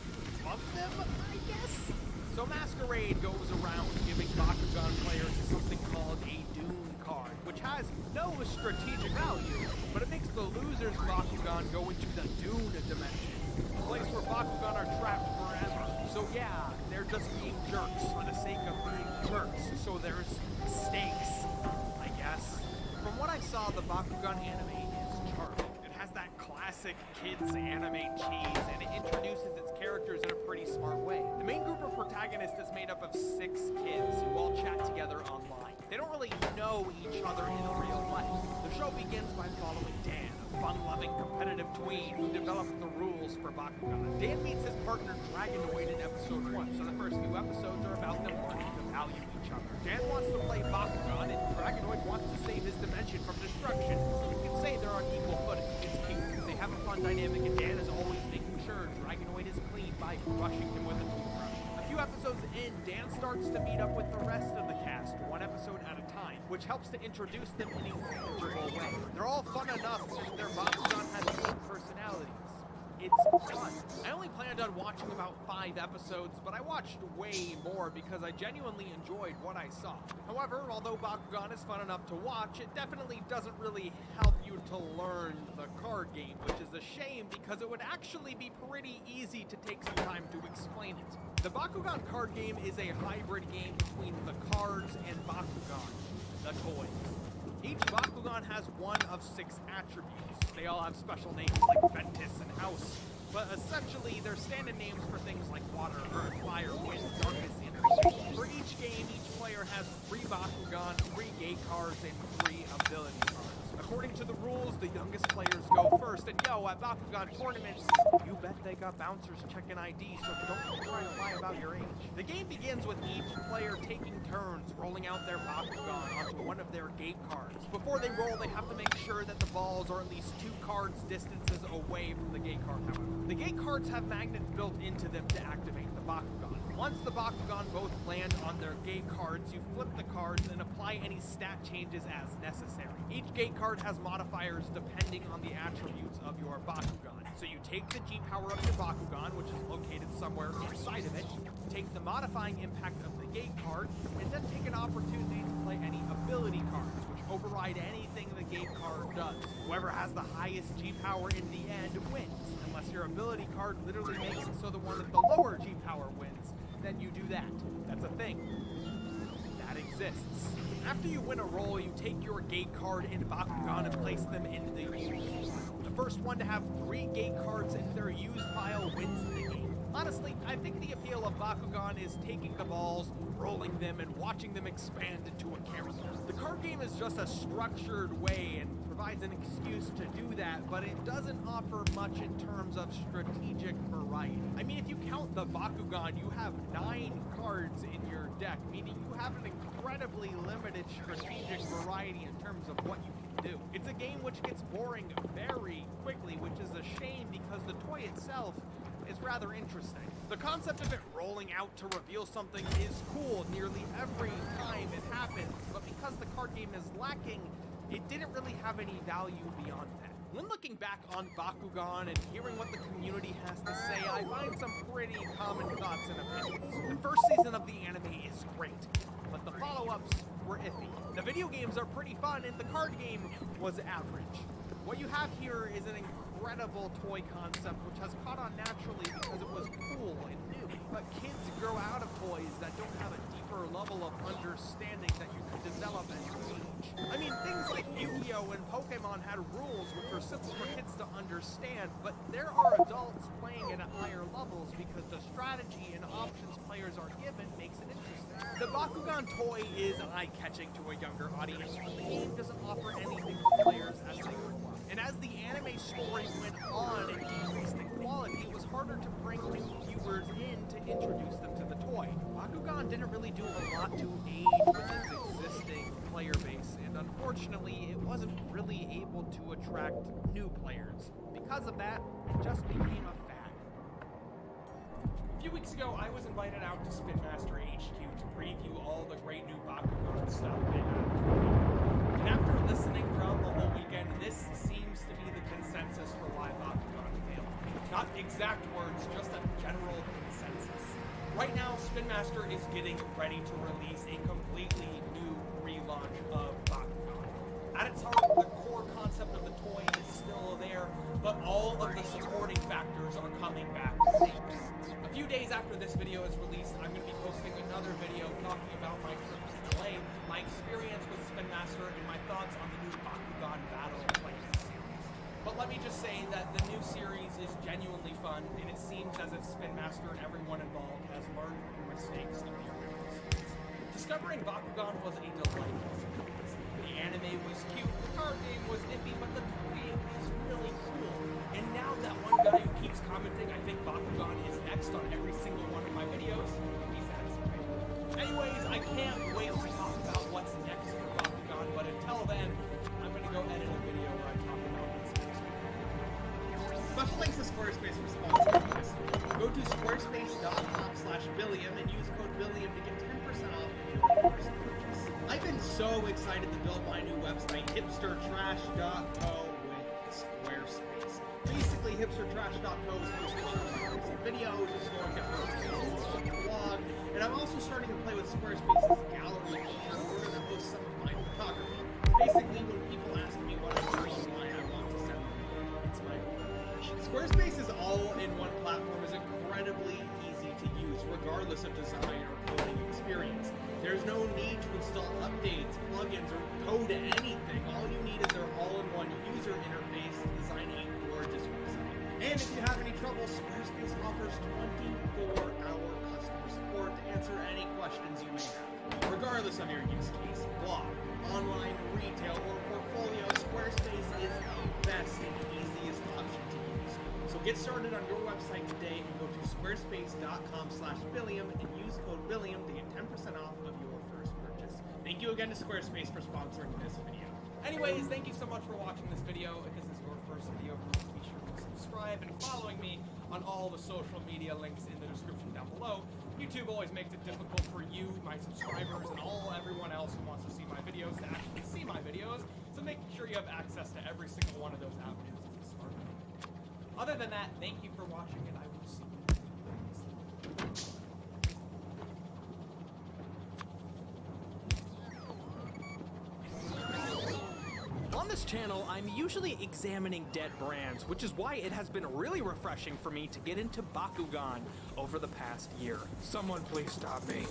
love them, I guess? So Masquerade goes around giving Bakugan players something called a Dune card, which has no strategic value, but it makes the loser's Bakugan go into the Dune dimension, a place where Bakugan are trapped forever. So yeah, they're just being jerks for the sake of being jerks, so there's stakes, I guess. From what I saw, the Bakugan anime is charming. It has that classic kids anime cheese, and it introduces its characters in a pretty smart way. The main group of protagonists is made up of 6 kids who all chat together online. They don't really know each other in real life. The show begins by following Dan, a fun-loving, competitive tween who developed the rules for Bakugan. Dan meets his partner Dragonoid in episode 1, so the first few episodes are about them learning to value each other. Dan wants to play Bakugan, and Dragonoid wants to save his dimension from destruction, so you can say they're on equal footing. It's cute. They have a fun dynamic, and Dan is always making sure Dragonoid is clean by brushing him with a toothbrush. A few episodes in, Dan starts to meet up with the rest of the cast, one episode at a time, which helps to introduce them in a tangible way. They're all fun enough, and their Bakugan has unique personalities. It's fun. I only planned on watching about 5 episodes, but I watched way more because I genuinely enjoyed what I saw. However, although Bakugan is fun enough to watch, it definitely doesn't really help you to learn the card game, which is a shame because it would actually be pretty easy to take some time to explain it. The Bakugan card game is a hybrid game between the cards and Bakugan, the toys. Each Bakugan has one of 6 attributes. They all have special names like Ventus and House, but essentially they're stand-in names for things like water, earth, fire, wind, darkness, and energy. For each game, each player has 3 Bakugan, 3 gate cards, and 3 ability cards. According to the rules, the youngest players go first, and yo, at Bakugan tournaments, you bet they got bouncers checking ID, so don't try to lie about your age. The game begins with each player taking turns rolling out their Bakugan onto one of their gate cards. Before they roll, they have to make sure that the balls are at least 2 cards distances away from the gate card, however. The gate cards have magnets built into them to activate the Bakugan. Once the Bakugan both land on their gate cards, you flip the cards and apply any stat changes as necessary. Each gate card has modifiers depending on the attributes of your Bakugan. So you take the G power of your Bakugan, which is located somewhere inside of it, take the modifying impact of the gate card, and then take an opportunity to play any ability cards, which override anything the gate card does. Whoever has the highest G power in the end wins, unless your ability card literally makes it so the one with the lower G power wins. Then you do that. That's a thing. That exists. After you win a roll, you take your gate card and Bakugan and place them in the used pile. The first one to have 3 gate cards in their used pile wins the game. Honestly, I think the appeal of Bakugan is taking the balls, rolling them, and watching them expand into a character. The card game is just a structured way and provides an excuse to do that, but it doesn't offer much in terms of strategic variety. I mean, if you count the Bakugan, you have 9 cards in your deck, meaning you have an incredibly limited strategic variety in terms of what you can do. It's a game which gets boring very quickly, which is a shame because the toy itself is rather interesting. The concept of it rolling out to reveal something is cool nearly every time it happens, but because the card game is lacking, it didn't really have any value beyond that. When looking back on Bakugan and hearing what the community has to say, I find some pretty common thoughts and opinions. The first season of the anime is great, but the follow-ups were iffy. The video games are pretty fun, and the card game was average. What you have here is an incredible toy concept which has caught on naturally because it was cool and new. But kids grow out of toys that don't have a deeper level of understanding that you can develop as you age. I mean, things like Yu-Gi-Oh! And Pokemon had rules which were simple for kids to understand, but there are adults playing it at higher levels because the strategy and options players are given makes it interesting. The Bakugan toy is eye-catching to a younger audience, but the game doesn't offer anything for players as they grow up. And as the anime story went on and decreased in quality, it was harder to bring new viewers in to introduce them to the toy. Bakugan didn't really do a lot to aid with its existing player base, and unfortunately, it wasn't really able to attract new players. Because of that, it just became a fad. A few weeks ago, I was invited out to Spin Master HQ to preview all the great new Bakugan stuff they have. And after listening throughout the whole weekend, this seems to be the consensus for why Bakugan failed. Not exact words, just a general consensus. Right now, Spin Master is getting ready to release a completely new relaunch of Bakugan. At its heart, the core concept of the toy is still there, but all of the supporting factors are coming back. A few days after this video is released, I'm going to be posting another video talking about my trip to LA, my experience with Spin Master, and my thoughts on the new Bakugan Battle playing series. But let me just say that the new series is genuinely fun, and it seems as if Spin Master and everyone involved has learned from the mistakes of the original series. Discovering Bakugan was a delightful surprise. The anime was cute, the card game was iffy, but the toy is really cool. And now that one guy who keeps commenting, I think Bakugan is next on every single one of my videos, he's satisfied. Anyways, I can't wait to talk about what's next for Bakugan, but until then, I'm gonna go edit a video where I talk about what's next. Special thanks to Squarespace for sponsoring this. Go to squarespace.com/Billiam and use code Billiam to get 10% off your first purchase. I've been so excited to build my new website, hipstertrash.co with Squarespace. Basically, hipstertrash.co is hosting all my recent videos, it's going to host a blog, and I'm also starting to play with Squarespace's gallery feature in order to host some of my photography. Basically, when people ask me what I do online, I want to send them. It's my Squarespace is all-in-one platform is incredibly easy to use, regardless of design or coding experience. There's no need to install updates, plugins, or code anything. All you need is their all-in-one user interface to design a gorgeous website. And if you have any trouble, Squarespace offers 24-hour customer support to answer any questions you may have. Regardless of your use case, blog, online, retail, or portfolio, Squarespace is the best and easiest option to use. So get started on your website today and go to squarespace.com/Billiam and use code Billiam to get 10% off of your first purchase. Thank you again to Squarespace for sponsoring this video. Anyways, thank you so much for watching this video. If this is your first video, please be sure to subscribe and following me on all the social media links in the description down below. YouTube always makes it difficult for you, my subscribers, and everyone else who wants to see my videos to actually see my videos, so make sure you have access to every single one of those avenues as a smart man. Other than that, thank you for watching, and I will see you next time. On this channel, I'm usually examining dead brands, which is why it has been really refreshing for me to get into Bakugan over the past year. Someone please stop me.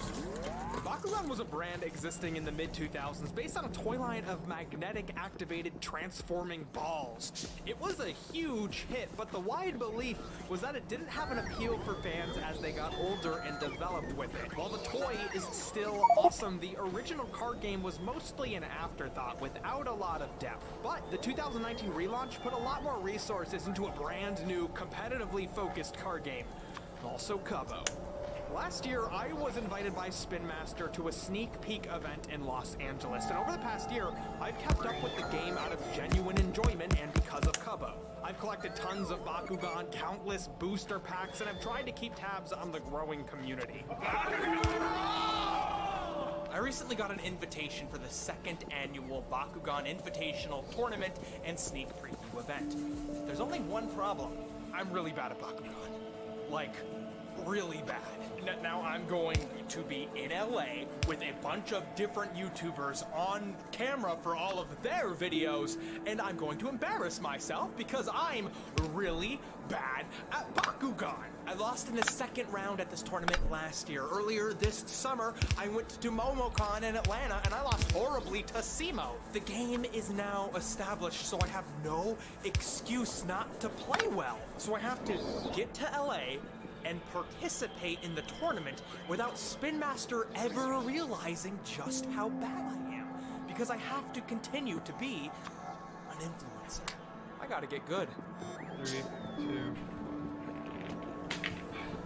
Bakugan was a brand existing in the mid-2000s based on a toy line of magnetic activated transforming balls. It was a huge hit, but the wide belief was that it didn't have an appeal for fans as they got older and developed with it. While the toy is still awesome, the original card game was mostly an afterthought without a lot of depth. But the 2019 relaunch put a lot more resources into a brand new, competitively focused card game. Also Cubbo. Last year, I was invited by Spin Master to a sneak peek event in Los Angeles, and over the past year, I've kept up with the game out of genuine enjoyment and because of Cubbo. I've collected tons of Bakugan, countless booster packs, and I've tried to keep tabs on the growing community. I recently got an invitation for the second annual Bakugan Invitational Tournament and Sneak Preview event. There's only one problem. I'm really bad at Bakugan. Like, really bad. Now I'm going to be in LA with a bunch of different YouTubers on camera for all of their videos, and I'm going to embarrass myself because I'm really bad at Bakugan. I lost in the second round at this tournament last year. Earlier this summer, I went to MomoCon in Atlanta and I lost horribly to Simo. The game is now established, so I have no excuse not to play well. So I have to get to LA and participate in the tournament without Spin Master ever realizing just how bad I am. Because I have to continue to be an influencer. I gotta get good. 3, 2.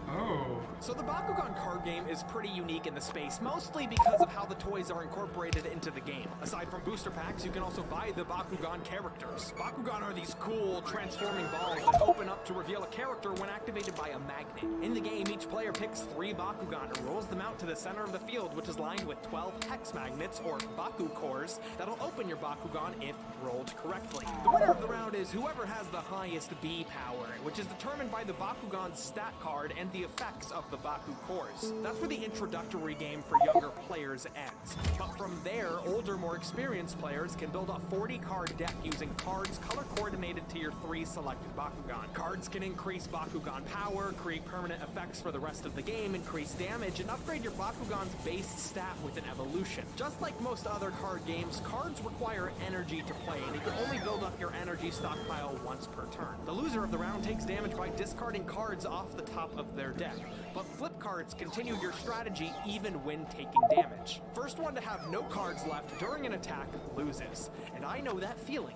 Oh. So the Bakugan card game is pretty unique in the space, mostly because of how the toys are incorporated into the game. Aside from booster packs, you can also buy the Bakugan characters. Bakugan are these cool, transforming balls that open up to reveal a character when activated by a magnet. In the game, each player picks 3 Bakugan and rolls them out to the center of the field, which is lined with 12 hex magnets, or Baku cores, that'll open your Bakugan if rolled correctly. The winner of the round is whoever has the highest B power, which is determined by the Bakugan's stat card and the effects of the Baku cores. That's where the introductory game for younger players ends. But from there, older, more experienced players can build a 40-card deck using cards color-coordinated to your 3 selected Bakugan. Cards can increase Bakugan power, create permanent effects for the rest of the game, increase damage, and upgrade your Bakugan's base stat with an evolution. Just like most other card games, cards require energy to play, and you can only build up your energy stockpile once per turn. The loser of the round takes damage by discarding cards off the top of their deck, but flip cards continue your strategy even when taking damage. First one to have no cards left during an attack loses, and I know that feeling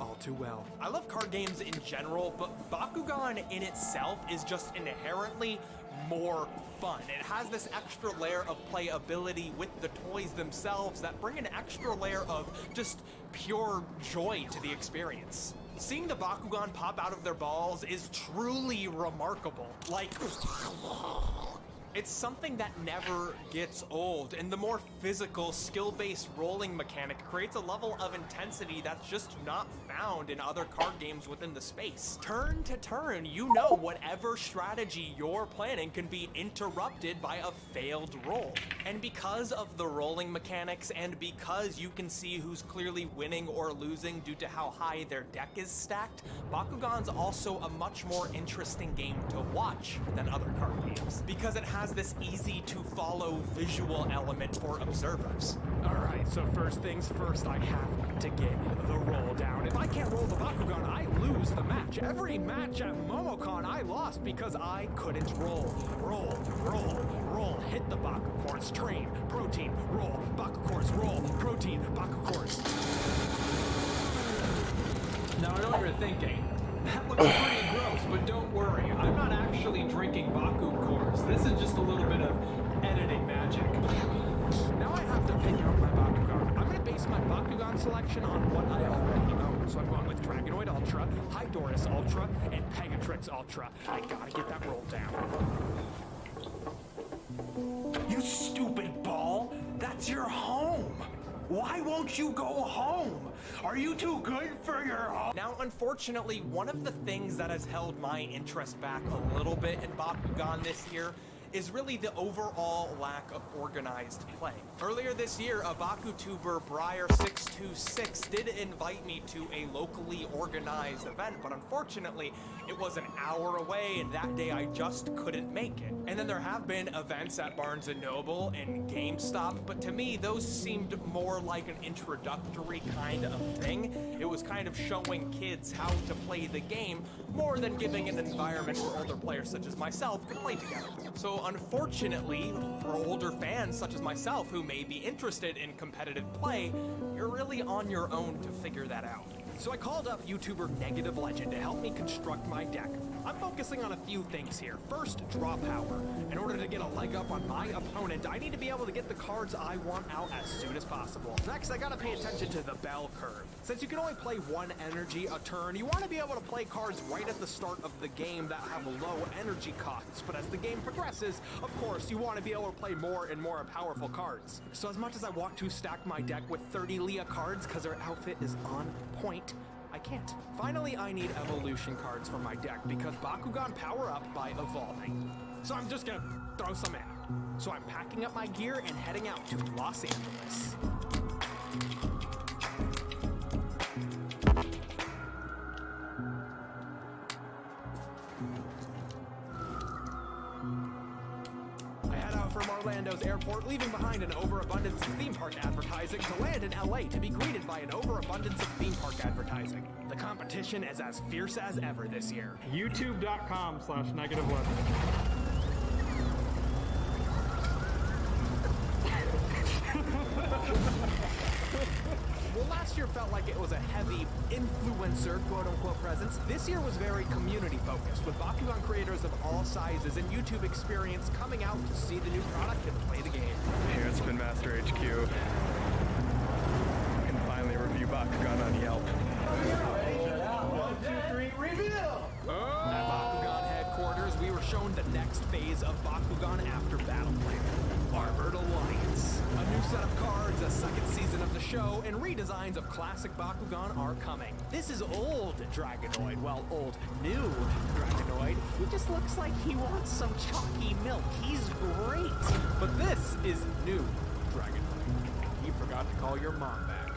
all too well. I love card games in general, but Bakugan in itself is just inherently more fun. It has this extra layer of playability with the toys themselves that bring an extra layer of just pure joy to the experience. Seeing the Bakugan pop out of their balls is truly remarkable. Like, it's something that never gets old, and the more physical, skill-based rolling mechanic creates a level of intensity that's just not found in other card games within the space. Turn to turn, you know whatever strategy you're planning can be interrupted by a failed roll. And because of the rolling mechanics, and because you can see who's clearly winning or losing due to how high their deck is stacked, Bakugan's also a much more interesting game to watch than other card games, because it has this easy to follow visual element for observers. Alright, so first things first, I have to get the roll down. If I can't roll the Bakugan, I lose the match. Every match at MomoCon, I lost because I couldn't roll. Roll, roll, roll, hit the Baku cores, train, protein, roll, Baku cores, roll, protein, Baku cores. Now I know what you're thinking. That looks pretty gross, but don't worry. I'm not actually drinking Baku cores. This is just a little bit of editing magic. Now I have to pick out my Bakugan. I'm going to base my Bakugan selection on what I already own. So I'm going with Dragonoid Ultra, Hydorus Ultra, and Pegatrix Ultra. I gotta get that roll down. You stupid ball! That's your home! Why won't you go home? Are you too good for your home? Now, unfortunately, one of the things that has held my interest back a little bit in Bakugan this year is really the overall lack of organized play. Earlier this year, a BakuTuber, Briar626, did invite me to a locally organized event, but unfortunately, it was an hour away, and that day I just couldn't make it. And then there have been events at Barnes & Noble and GameStop, but to me, those seemed more like an introductory kind of thing. It was kind of showing kids how to play the game, more than giving an environment where older players such as myself could play together. So unfortunately, for older fans such as myself who may be interested in competitive play, you're really on your own to figure that out. So I called up YouTuber Negative Legend to help me construct my deck. I'm focusing on a few things here. First, draw power. In order to get a leg up on my opponent, I need to be able to get the cards I want out as soon as possible. Next, I gotta pay attention to the bell curve. Since you can only play one energy a turn, you want to be able to play cards right at the start of the game that have low energy costs. But as the game progresses, of course, you want to be able to play more and more powerful cards. So as much as I want to stack my deck with 30 Leah cards because her outfit is on point, I can't. Finally, I need evolution cards for my deck because Bakugan power up by evolving. So I'm just gonna throw some in. So I'm packing up my gear and heading out to Los Angeles. I head out from Orlando's airport, leaving behind an overabundance of theme park advertising to land in LA to be greeted by an overabundance of theme park advertising. The competition is as fierce as ever this year. YouTube.com/negative11. Well, last year felt like it was a heavy influencer, quote-unquote, presence. This year was very community-focused, with Bakugan creators of all sizes and YouTube experience coming out to see the new product and play the game. Here at Spin Master HQ, I can finally review Bakugan on Yelp. 1, 2, 3, reveal! At Bakugan headquarters, we were shown the next phase of Bakugan after Battle Plan. Armored Alliance. A new set of cards, a second season of the show, and redesigns of classic Bakugan are coming. This is old Dragonoid, well, old new Dragonoid. He just looks like he wants some chalky milk. He's great. But this is new Dragonoid. You forgot to call your mom back.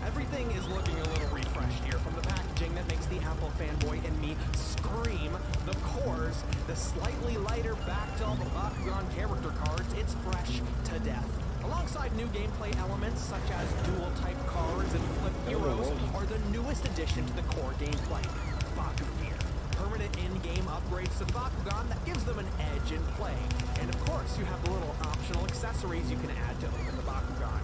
Everything is looking a little refreshed here, from the packaging that makes the Apple fanboy and me scream, the cores, the slightly lighter back to all the Bakugan character cards, it's fresh to death. Alongside new gameplay elements such as dual-type cards and flip heroes are the newest addition to the core gameplay, Baku Gear. Permanent in-game upgrades to the Bakugan that gives them an edge in play. And of course, you have the little optional accessories you can add to open the Bakugan.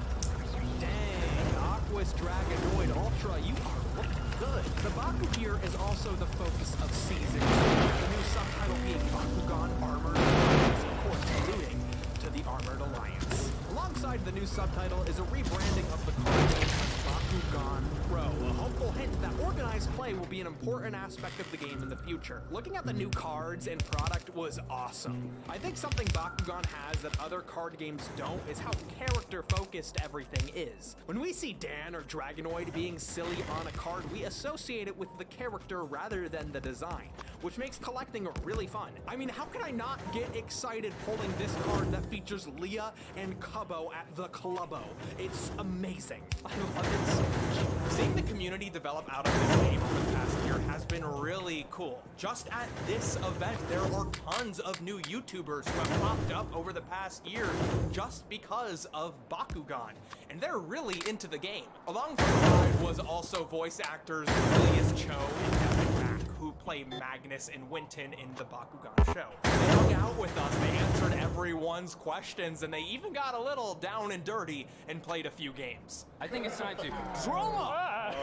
Dang, Aqua's Dragonoid Ultra, you are looking good. The Baku Gear is also the focus of Season 2, the new subtitle being Bakugan Armored Alliance, of course alluding to the Armored Alliance. Alongside the new subtitle is a rebranding of the card game as Bakugan Pro, a hopeful hint that organized play will be an important aspect of the game in the future. Looking at the new cards and product was awesome. I think something Bakugan has that other card games don't is how character-focused everything is. When we see Dan or Dragonoid being silly on a card, we associate it with the character rather than the design, which makes collecting really fun. I mean, how can I not get excited pulling this card that features Leah and Cubbo at the Clubbo? It's amazing. I love it so much. Seeing the community develop out of this game over the past year has been really cool. Just at this event, there are tons of new YouTubers who have popped up over the past year just because of Bakugan, and they're really into the game. Along for the ride was also voice actors Julius Cho and Evan Mack, who play Magnus and Winton in the Bakugan show. They hung out with us, they answered everyone's questions, and they even got a little down and dirty and played a few games. I think it's time to Drama!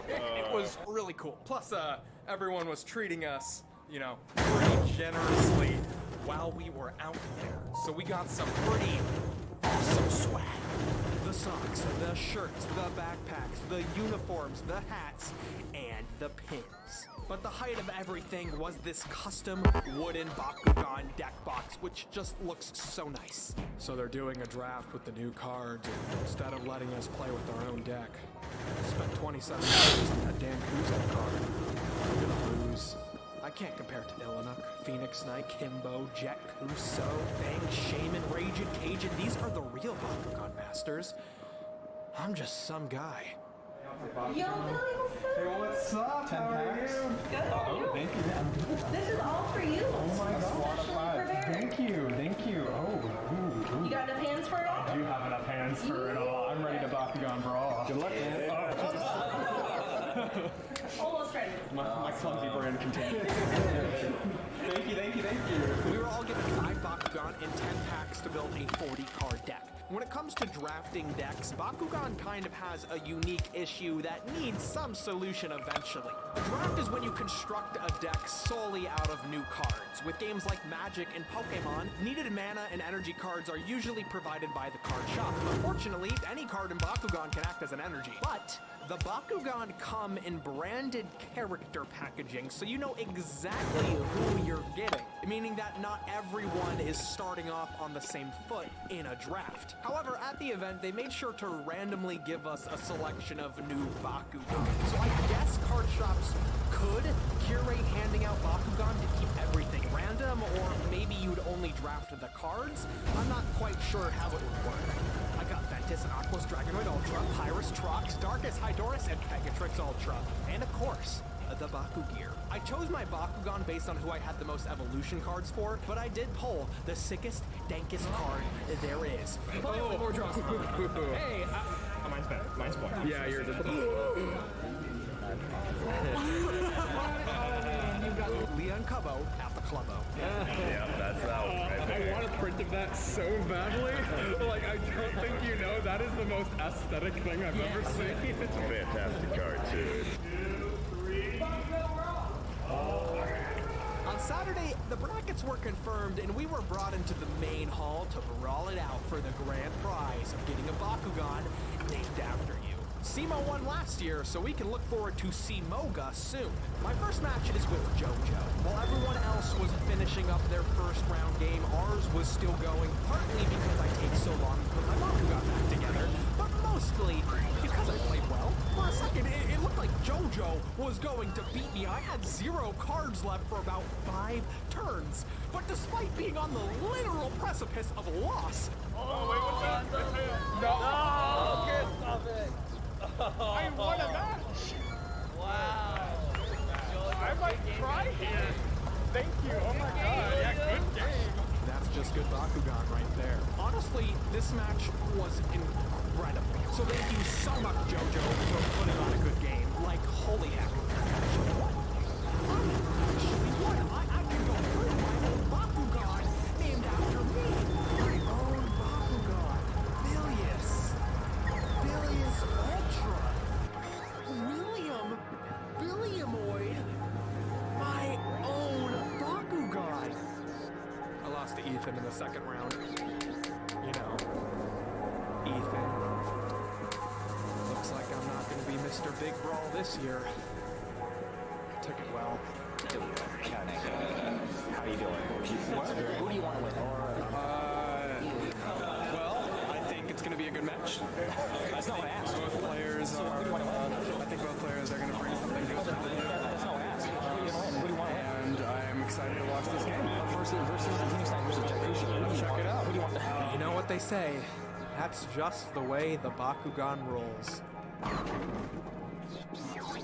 It was really cool. Plus, everyone was treating us, you know, pretty generously while we were out there. So we got some pretty awesome swag. The socks, the shirts, the backpacks, the uniforms, the hats, and the pins. But the height of everything was this custom wooden Bakugan deck box, which just looks so nice. So they're doing a draft with the new cards, and instead of letting us play with our own deck, spent $27 on that Dan Kuzak card. I'm gonna lose. I can't compare to Illinuk, Phoenix Knight, Kimbo, Jet, Kuso, Bang, Shaman, Raging, Cajun. These are the real Bakugan masters. I'm just some guy. Yo, Hey, what's up? How are you? Good. Oh, thank you. This is all for you. Oh my God. Thank you. Thank you. Oh, You got enough hands for it all? I do have enough hands for it all. I'm ready to Bakugan brawl. Good luck, man. Almost ready. My clumsy brain continues. Thank you. We were all given 5 Bakugan and 10 packs to build a 40-card deck. When it comes to drafting decks, Bakugan kind of has a unique issue that needs some solution eventually. A draft is when you construct a deck solely out of new cards. With games like Magic and Pokemon, needed mana and energy cards are usually provided by the card shop. Unfortunately, any card in Bakugan can act as an energy. But the Bakugan come in branded character packaging, so you know exactly who you're getting, meaning that not everyone is starting off on the same foot in a draft. However, at the event, they made sure to randomly give us a selection of new Bakugan. So I guess card shops could curate handing out Bakugan to keep everything random, or maybe you'd only draft the cards. I'm not quite sure how it would work. I got Ventus and Aqua's Dragonoid Ultra, Pyrus Trox, Darkus Hydorus, and Pegatrix Ultra. And of course, the Baku Gear. I chose my Bakugan based on who I had the most evolution cards for, but I did pull the sickest, dankest card there is. Oh, more drops. Hey, mine's better. Mine's better. Yeah, yours is. You got Cubbo at the Clubbo. Yeah, that's that one right there. I want a print of that so badly. Like, I don't think you know, that is the most aesthetic thing I've ever seen. It's a fantastic cartoon. On Saturday, the brackets were confirmed and we were brought into the main hall to brawl it out for the grand prize of getting a Bakugan named after you. Simo won last year, so we can look forward to Simoga soon. My first match is with JoJo. While everyone else was finishing up their first round game, ours was still going, partly because I take so long to put my Bakugan back together, but mostly because I played well. For a second, it looked like JoJo was going to beat me. I had 0 cards left for about 5 turns. But despite being on the literal precipice of loss... Oh, wait, what's that? No! Okay, stop it! I won a match! Wow! I might cry here. Thank you, oh my god, yeah, good game. That's just good Bakugan right there. Honestly, this match was incredible. So thank you so much, JoJo, for putting on a good game. Like, holy heck. Actually, what? I can go through my own Bakugan named after me. My own Bakugan. Bilious Ultra. Williamoid. My own Bakugan. I lost to Ethan in the second round. You know, Ethan. Looks like I'm not going to be Mr. Big Brawl this year. Took it well. How you doing? Who do you want to win? Well, I think it's going to be a good match. That's not what I asked. Both players are. I think both players are going to bring something good to the table. That's not what I asked. Who do you want to win? Who do you want to win? And I am excited to watch this game. Versus Phoenix Knight versus Jacuzzi. Check it out. Who do you want to You know what they say. That's just the way the Bakugan rolls.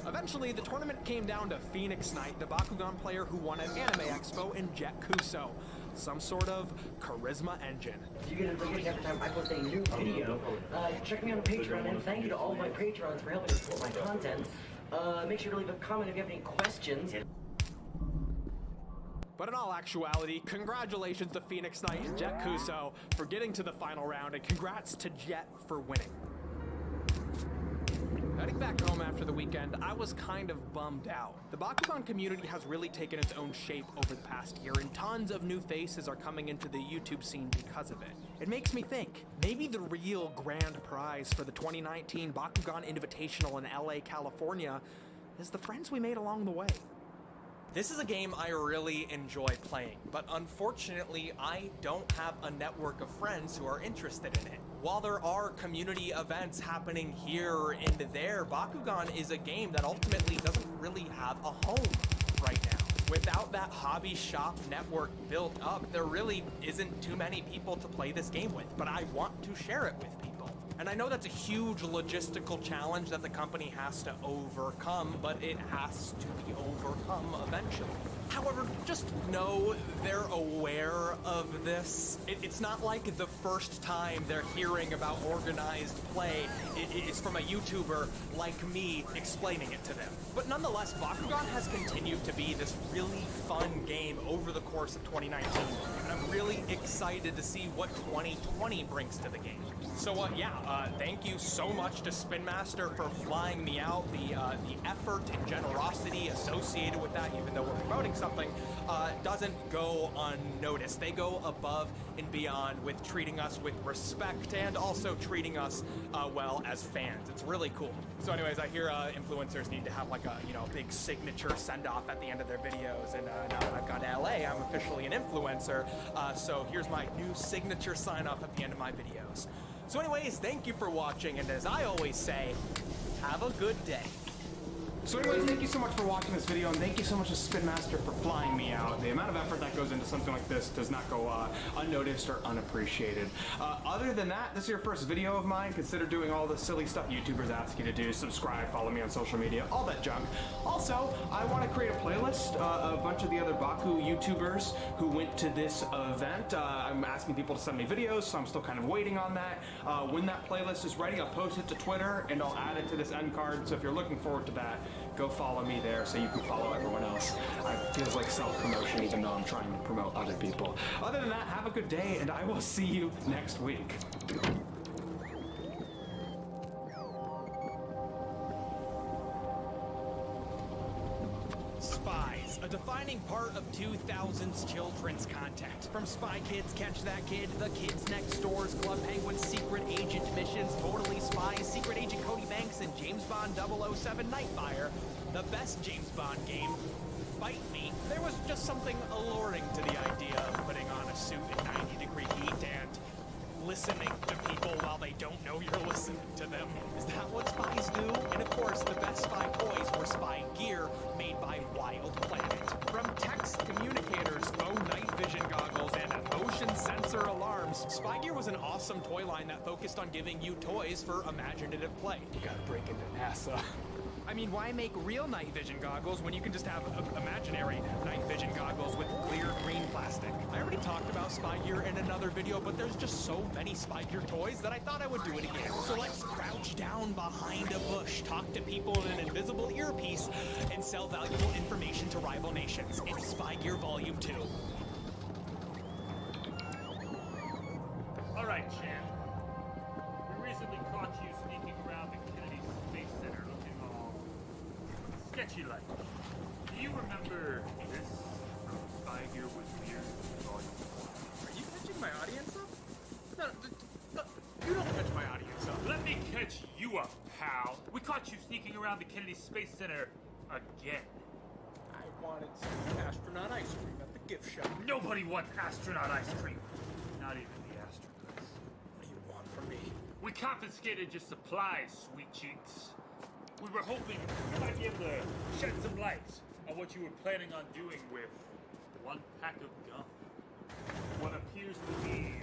Eventually, the tournament came down to Phoenix Knight, the Bakugan player who won at Anime Expo, and Jet Kuso. Some sort of charisma engine. You get a notification every time I post a new video. Check me out on Patreon, and thank you to all my Patrons for helping to support my content. Make sure to leave a comment if you have any questions. But in all actuality, congratulations to Phoenix Knight and Jet Kuso for getting to the final round, and congrats to Jet for winning. Heading back home after the weekend, I was kind of bummed out. The Bakugan community has really taken its own shape over the past year, and tons of new faces are coming into the YouTube scene because of it. It makes me think, maybe the real grand prize for the 2019 Bakugan Invitational in LA, California, is the friends we made along the way. This is a game I really enjoy playing, but unfortunately, I don't have a network of friends who are interested in it. While there are community events happening here and there, Bakugan is a game that ultimately doesn't really have a home right now. Without that hobby shop network built up, there really isn't too many people to play this game with, but I want to share it with people. And I know that's a huge logistical challenge that the company has to overcome, but it has to be overcome eventually. However, just know they're aware of this. It's not like the first time they're hearing about organized play is from a YouTuber like me explaining it to them. But nonetheless, Bakugan has continued to be this really fun game over the course of 2019, and I'm really excited to see what 2020 brings to the game. So thank you so much to Spin Master for flying me out. The effort and generosity associated with that, even though we're promoting something, doesn't go unnoticed. They go above and beyond with treating us with respect and also treating us well as fans. It's really cool. So anyways, I hear influencers need to have like a big signature send-off at the end of their videos, and now that I've gone to LA, I'm officially an influencer. So here's my new signature sign-off at the end of my videos. So anyways, thank you for watching, and as I always say, have a good day. So anyways, thank you so much for watching this video, and thank you so much to Spin Master for flying me out. The amount of effort that goes into something like this does not go unnoticed or unappreciated. Other than that, this is your first video of mine. Consider doing all the silly stuff YouTubers ask you to do. Subscribe, follow me on social media, all that junk. Also, I want to create a playlist of a bunch of the other Baku YouTubers who went to this event. I'm asking people to send me videos, so I'm still kind of waiting on that. When that playlist is ready, I'll post it to Twitter, and I'll add it to this end card. So if you're looking forward to that, go follow me there so you can follow everyone else. feels like self-promotion even though I'm trying to promote other people. Other than that, have a good day, and I will see you next week. Spies, a defining part of 2000's children's content. From Spy Kids Catch That Kid, The Kids Next Doors, Club Penguin's Secret Agent Missions, Totally Spies, Secret Agent Cody Banks, and James Bond 007 Nightfire, the best James Bond game, Bite Me. There was just something alluring to the idea of putting on a suit in 90-degree heat and listening to people while they don't know you're listening to them. Is that what spies do? And of course, the best spy toys were spy gear made by Wild Planet. From text communicators, faux night vision goggles, and motion sensor alarms, Spy Gear was an awesome toy line that focused on giving you toys for imaginative play. You gotta break into NASA. I mean, why make real night vision goggles when you can just have imaginary night vision goggles with clear green plastic? I already talked about Spy Gear in another video, but there's just so many Spy Gear toys that I thought I would do it again. So let's crouch down behind a bush, talk to people in an invisible earpiece, and sell valuable information to rival nations. It's Spy Gear Volume 2. All right, champ. We recently caught you sneaking around the Kennedy Space Center looking all sketchy like. Do you remember this from Spy Gear was Weird Volume 1? Are you catching my audience up? No, you don't catch my audience up. Let me catch you up, pal. We caught you sneaking around the Kennedy Space Center again. I wanted some astronaut ice cream at the gift shop. Nobody wants astronaut ice cream. Not even the astronauts. What do you want from me? We confiscated your supplies, sweet cheeks. We were hoping you might be able to shed some light on what you were planning on doing with one pack of gum. What appears to be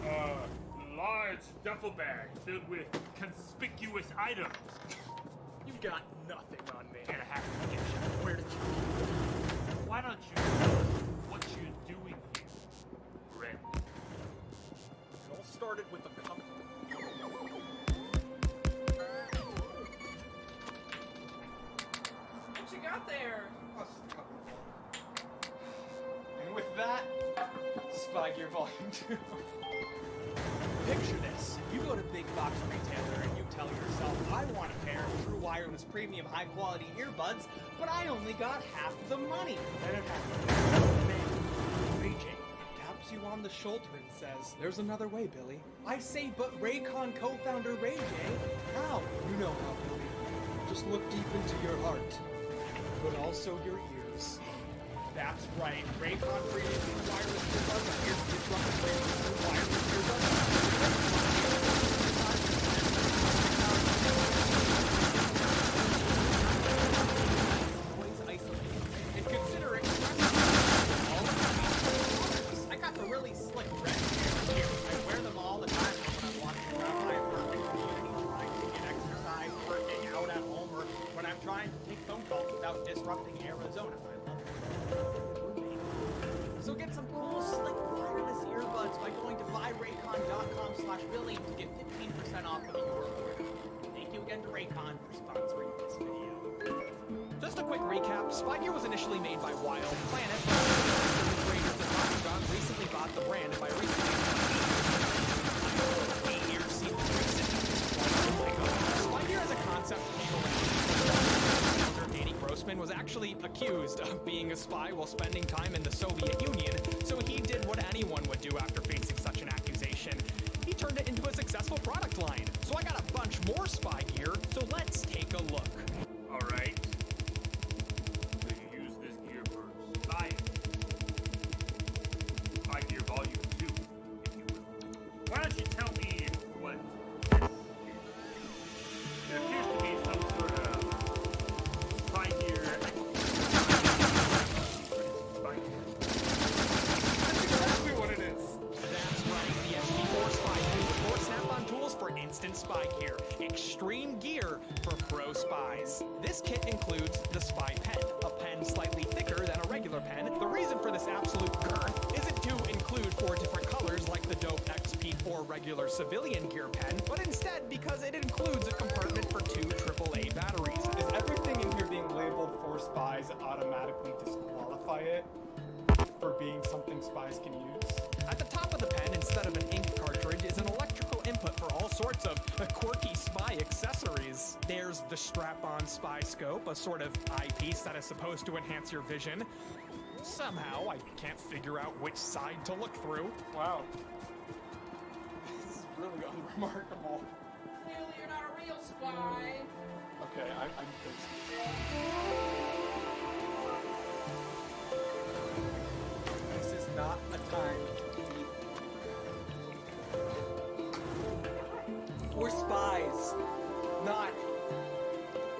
a large duffel bag filled with conspicuous items. You got nothing on me. And a hack of the gift shop. Where did you keep it? Why don't you tell us what you're doing here, Brent? It all started with a comic book. What you got there? Oh, just a couple of them. And with that, Spy Gear Volume 2. Picture this. You go to big box retailer and you tell yourself, I want a pair of true wireless premium high quality earbuds, but I only got half the money. Then it happens. Ray J taps you on the shoulder and says, there's another way, Billy. I say, but Raycon co-founder Ray J, how? You know how, Billy. Just look deep into your heart, but also your ears. That's right. Raycon created these wireless earbuds, and here's the disruptive Raycon wireless earbuds. And considering I got the really slick red hair here. I wear them all the time when I'm walking around my urban community trying to get exercise, working out at home, or when I'm trying to take phone calls without disrupting Arizona. So get some cool, slick, wireless earbuds by going to buyraycon.com/Billy to get 15% off of your order. Thank you again to Raycon for sponsoring this video. Just a quick recap, Spy Gear was initially made by Wild Planet, but the creators of Rocketron recently bought the brand, and by recently, 8 years seems recent at this point. Spy Gear as a concept came around. Danny Grossman was actually accused of being a spy while spending time in the Soviet Union, so he did what anyone would do after facing such an accusation. He turned it into a successful product line. So I got a bunch more Spy Gear, so let's take a look. Alright. So you use this gear for spying. Spy Gear Volume 2, if you will. Why don't you tell me what this is? It appears to be some sort of Spy Gear. Spy Gear. That's exactly what it is. That's right, the SP4 Spy Gear with 4 snap-on tools for instant spy gear. Extreme gear for pro spies. This kit includes the Spy Pen, a pen slightly thicker than a regular pen. The reason for this absolute girth isn't to include 4 different colors like the dope XP4 regular civilian gear pen, but instead because it includes a compartment for 2 AAA batteries. Is everything in here being labeled 4 spies automatically disqualify it for being something spies can use. At the top of the pen, instead of an ink cartridge, is an electrical input for all sorts of quirky spy accessories. There's the strap-on spy scope, a sort of eyepiece that is supposed to enhance your vision. Somehow, I can't figure out which side to look through. Wow. This is really unremarkable. Clearly you're not a real spy. Okay, I'm thirsty. This is not a time to eat. We're spies, not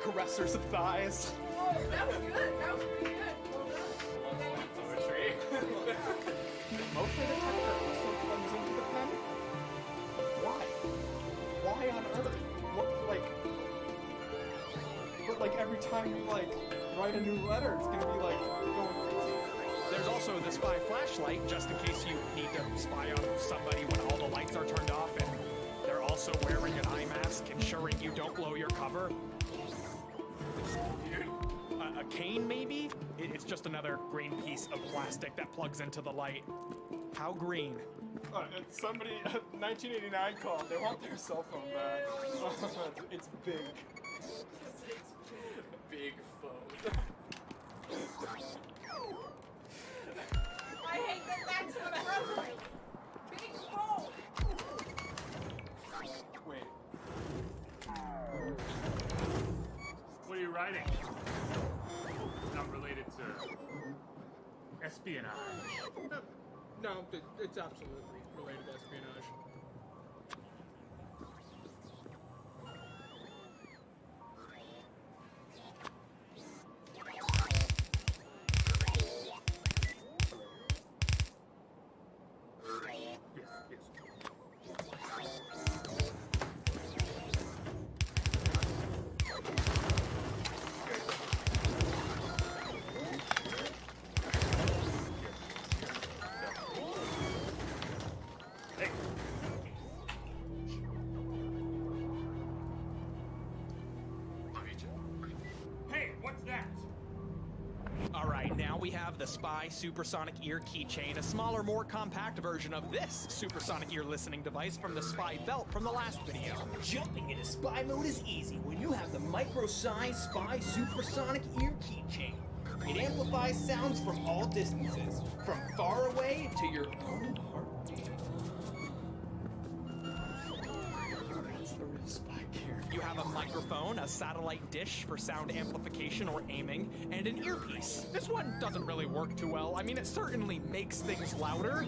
caressers of thighs. Whoa, that was good. That was pretty good. Well done. Poetry. Motion detector also comes into the pen? Why? Why on earth? What, like every time you write a new letter, it's gonna be going crazy. There's also the spy flashlight, just in case you need to spy on somebody when all the lights are turned off and they're also wearing an eye mask, ensuring you don't blow your cover. A cane, maybe? It's just another green piece of plastic that plugs into the light. How green? Somebody, 1989 called. They want their cell phone back. It's big. Big phone. I hate that that's what I'm like. Big phone. Wait. What are you writing? Not related to espionage. No, it's absolutely related to espionage. Alright, now we have the Spy Supersonic Ear Keychain, a smaller, more compact version of this supersonic ear listening device from the Spy Belt from the last video. Jumping into spy mode is easy when you have the micro-size Spy Supersonic Ear Keychain. It amplifies sounds from all distances, from far away to your own heartbeat. That's the real spy gear. You have a microphone, a satellite dish for sound amplification or aiming, and an earpiece. This one doesn't really work too well. I mean, it certainly makes things louder,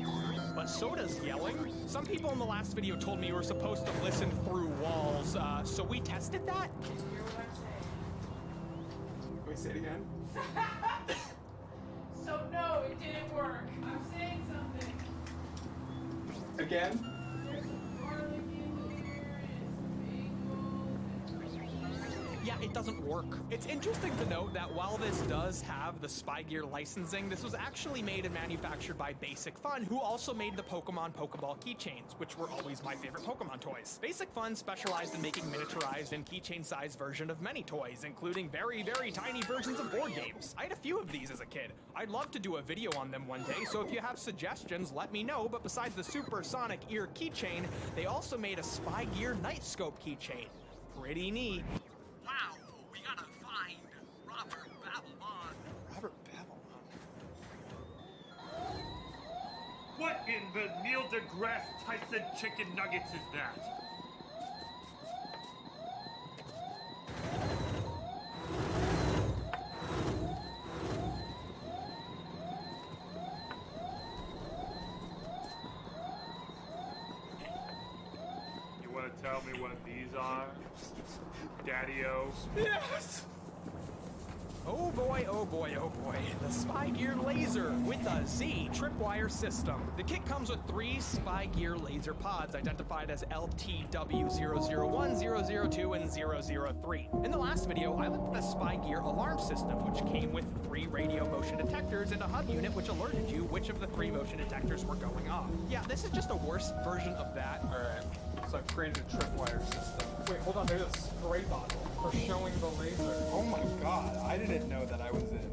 but so does yelling. Some people in the last video told me you were supposed to listen through walls, so we tested that. Wait, say it again? So no, it didn't work. I'm saying something. Again? Yeah, it doesn't work. It's interesting to note that while this does have the Spy Gear licensing, this was actually made and manufactured by Basic Fun, who also made the Pokemon Pokeball keychains, which were always my favorite Pokemon toys. Basic Fun specialized in making miniaturized and keychain-sized version of many toys, including very, very tiny versions of board games. I had a few of these as a kid. I'd love to do a video on them one day, so if you have suggestions, let me know. But besides the Supersonic Ear keychain, they also made a Spy Gear Night Scope keychain. Pretty neat. Wow, we gotta find Robert Babylon. Robert Babylon? What in the Neil deGrasse Tyson chicken nuggets is that? You want to tell me what these are? Daddy-o? Yes! Oh boy, oh boy, oh boy. The Spy Gear Laser with a Z tripwire system. The kit comes with 3 Spy Gear laser pods identified as LTW001, 002, and 003. In the last video, I looked at the Spy Gear alarm system, which came with 3 radio motion detectors and a hub unit which alerted you which of the 3 motion detectors were going off. Yeah, this is just a worse version of that. Alright, So I've created a tripwire system. Wait, hold on, there's a spray bottle for showing the laser. Oh my god, I didn't know that I was in,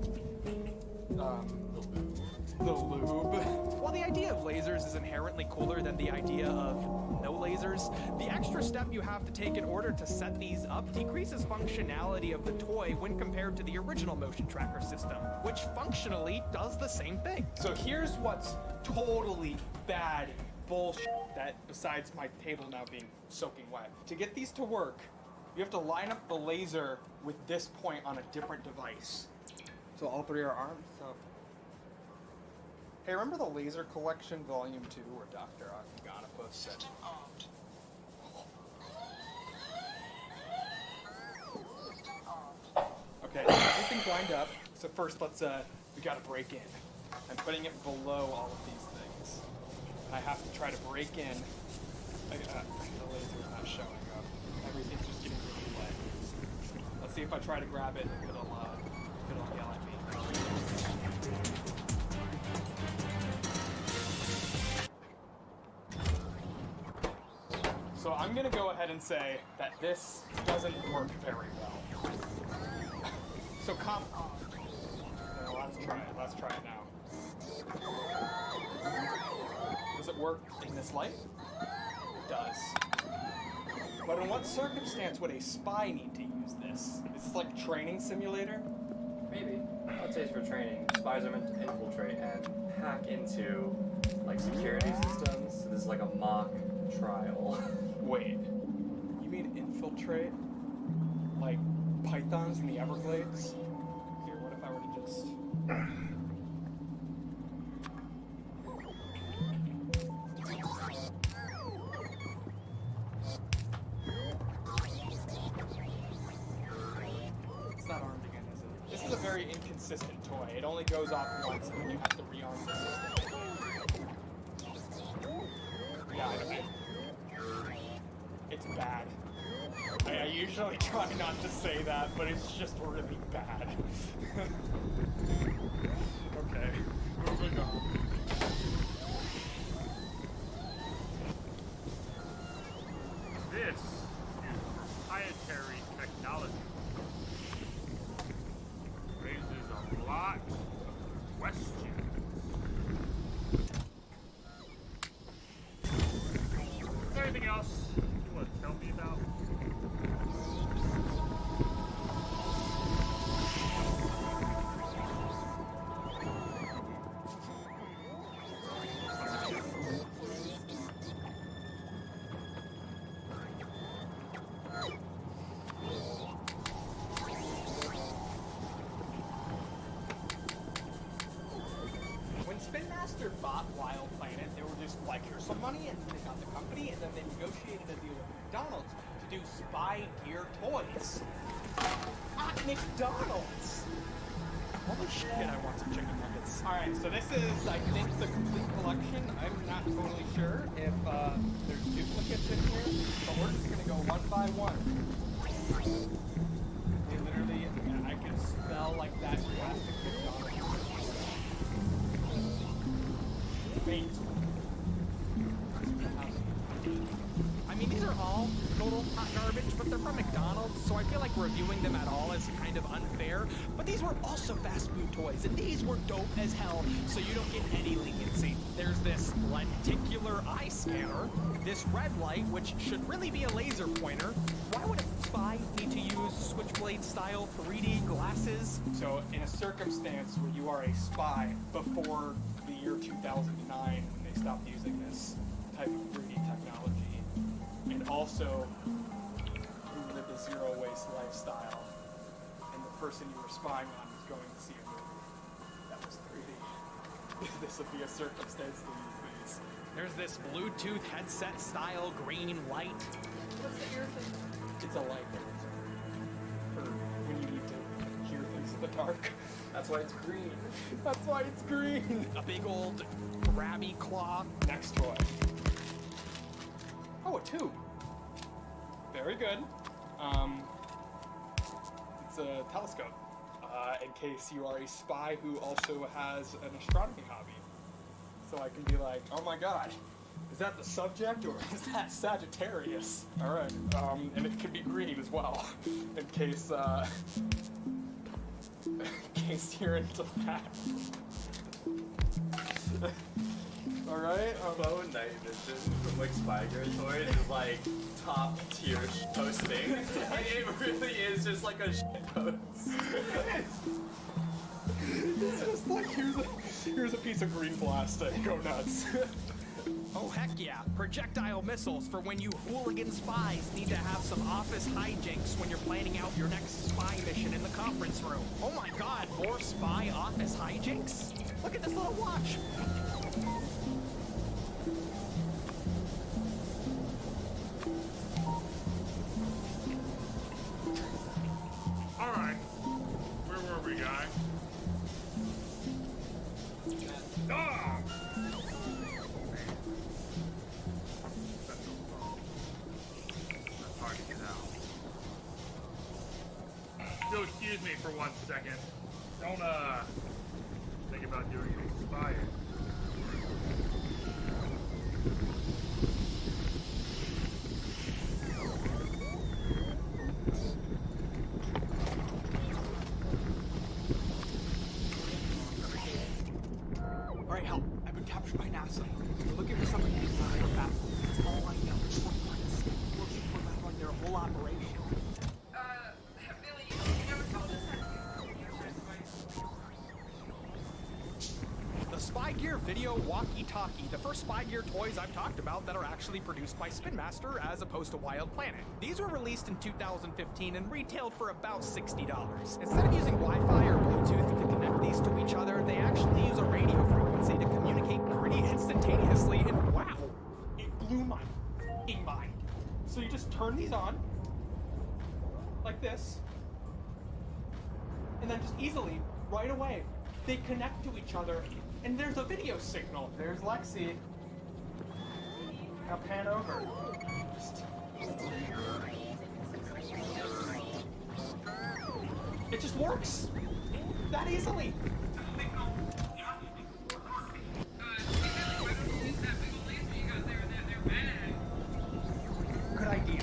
the lube. While the idea of lasers is inherently cooler than the idea of no lasers, the extra step you have to take in order to set these up decreases functionality of the toy when compared to the original motion tracker system, which functionally does the same thing. So here's what's totally bad bullshit that besides my table now being soaking wet. To get these to work, you have to line up the laser with this point on a different device. So all three are armed, so. Hey, remember the Laser Collection Volume 2 where Dr. Octagonopus said... Okay, everything's lined up. So first let's, we gotta break in. I'm putting it below all of these things. I have to try to break in. The laser's not showing up. Everything's just getting really wet. Let's see if I try to grab it, if it'll yell at me. So I'm gonna go ahead and say that this doesn't work very well. So let's try it now. Does it work in this light? It does. But in what circumstance would a spy need to use this? Is this like a training simulator? Maybe. I'd say it's for training. Spies are meant to infiltrate and hack into, like, security systems. So this is like a mock trial. Wait. You mean infiltrate? Like pythons in the Everglades? Here, what if I were to just... It's not armed again, is it? This is a very inconsistent toy. It only goes off once and then you have to rearm the system. Yeah, it's bad. I usually try not to say that, but it's just really bad. Okay, moving on. This is proprietary technology. Raises a lot of questions. Is there anything else you want to tell me about? Spin Master bought Wild Planet, they were just like, here's some money, and they got the company, and then they negotiated a deal with McDonald's to do spy gear toys. At McDonald's! Holy shit, I want some chicken nuggets. Alright, so this is, I think, the complete collection. I'm not totally sure if there's duplicates in here, but we're just gonna go one by one. They literally, I can smell like that classic McDonald's. I mean, these are all total hot garbage, but they're from McDonald's, so I feel like reviewing them at all is kind of unfair. But these were also fast food toys, and these were dope as hell, so you don't get any leniency. There's this lenticular eye scanner, this red light, which should really be a laser pointer. Why would a spy need to use Switchblade-style 3D glasses? So, in a circumstance where you are a spy before the year 2009, when they stopped using this type of 3D technology, and also you live a zero-waste lifestyle, and the person you were spying on was going to see a movie that was 3D, this would be a circumstance to use these. There's this Bluetooth headset-style green light. What's the ear thing? It's a light for when you need to hear things in the dark. That's why it's green. That's why it's green. A big old grabby claw. Next toy. Oh, a tube. Very good. It's a telescope. In case you are a spy who also has an astronomy hobby. So I can be like, oh my god, Is that the subject or is that Sagittarius? All right, and it could be green as well, in case you're into that. All right. Bow Night Vision from like Spy Girl Toys is like top tier posting. Like, it really is just like a shit post. It's just like here's a piece of green plastic. Go nuts. Oh heck yeah, projectile missiles for when you hooligan spies need to have some office hijinks when you're planning out your next spy mission in the conference room. Oh my god, more spy office hijinks? Look at this little watch. Alright, where were we, guy? Ah! That's hard to get out. So excuse me for 1 second. Don't think about doing any spying. Alright, help. I've been captured by NASA. We're looking for somebody to fly our battle. That's all I know. We'll support that on their whole operation. Billy, you never told us that. The Spy Gear Video Walkie-Talkie, the first Spy Gear toys I've talked about that are actually produced by Spin Master as opposed to Wild Planet. These were released in 2015 and retailed for about $60. Instead of using Wi-Fi or Bluetooth to connect these to each other, they actually use a radio frequency to communicate pretty instantaneously, and wow, It blew my f***ing mind. So you just turn these on, like this, and then just easily, right away, they connect to each other, and there's a video signal. There's Lexi. Now pan over. It just works that easily. Good idea.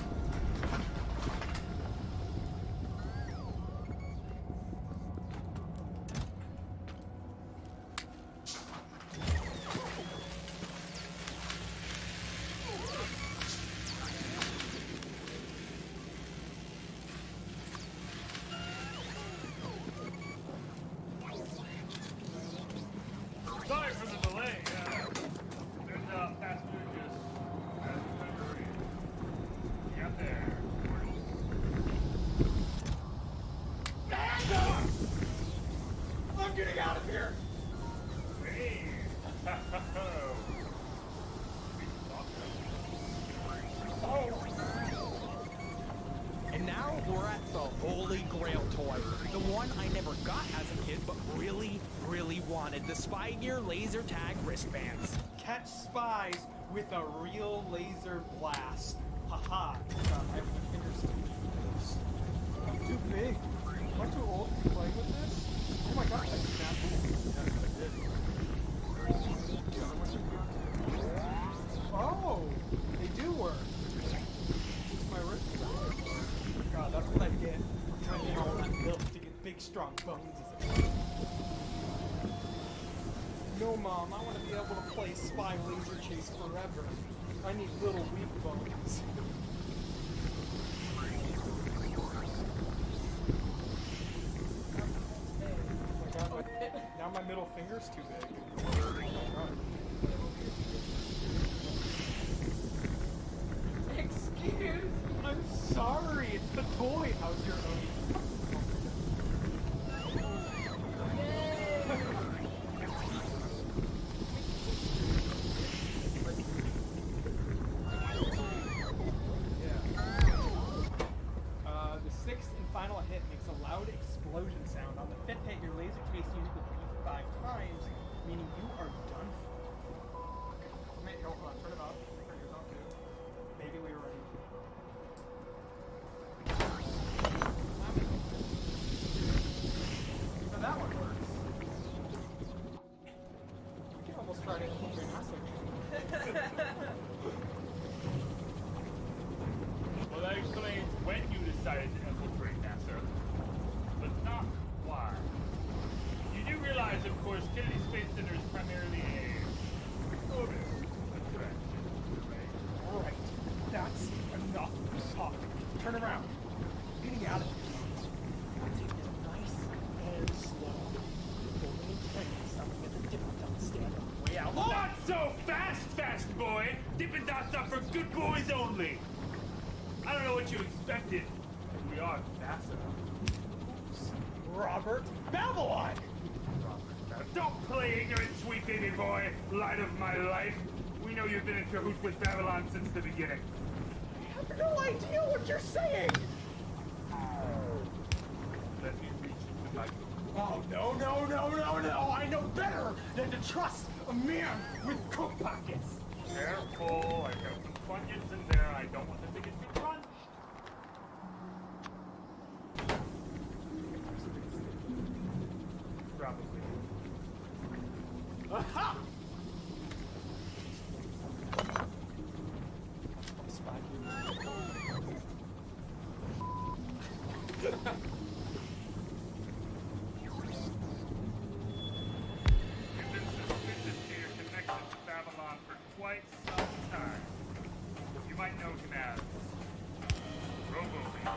Sorry for the delay. There's fast food just as memory. Get there. I'm getting out of here. Hey. And now we're at the Holy Grail toy. The one I never got as a kid, but really, really wanted. The Spy Gear laser tag wristbands. Catch spies with a real laser blast. Haha. God, I have my fingers too loose. I'm too big. Am I too old to be playing with this? Oh my gosh, I snapped it. Yes, I did. The other ones are good too. Oh, they do work. It's my wrist. God, that's what I get for drinking all that milk to get big, strong bones as a kid. No, Mom, I want to be able to play Spy Laser Chase forever. I need little weak bones. Oh my God, now my middle finger's too big. Oh my God. Excuse. I'm sorry, it's the toy. How's your own? The sixth and final hit makes a loud explosion sound. On the fifth hit, your laser case unit will beep 5 times, meaning you are done for. Okay, wait, hold on, turn it off. Turn yours off too. Maybe we were ready. So that one works. We can almost try to infiltrate NASA. of course, Kennedy Space Center is primarily a tourist attraction. Alright, that's enough talking. Turn around. Getting out of here. Take it nice and slow. Going in place, I'm gonna dip down, stand up, way out. Not so fast, fast boy! Dippin' Dots are for good boys only! I don't know what you expected. We are NASA. Robert Babylon! Now don't play ignorant, sweet baby boy, light of my life. We know you've been in cahoots with Babylon since the beginning. I have no idea what you're saying! Let me reach into my... Oh, no, I know better than to trust a man with coat pockets! Careful, I've got some funyuns in there. I don't want them to get too crunched. Probably. Aha! You've been suspicious to your connection to Babylon for quite some time. You might know him as Robo-Man.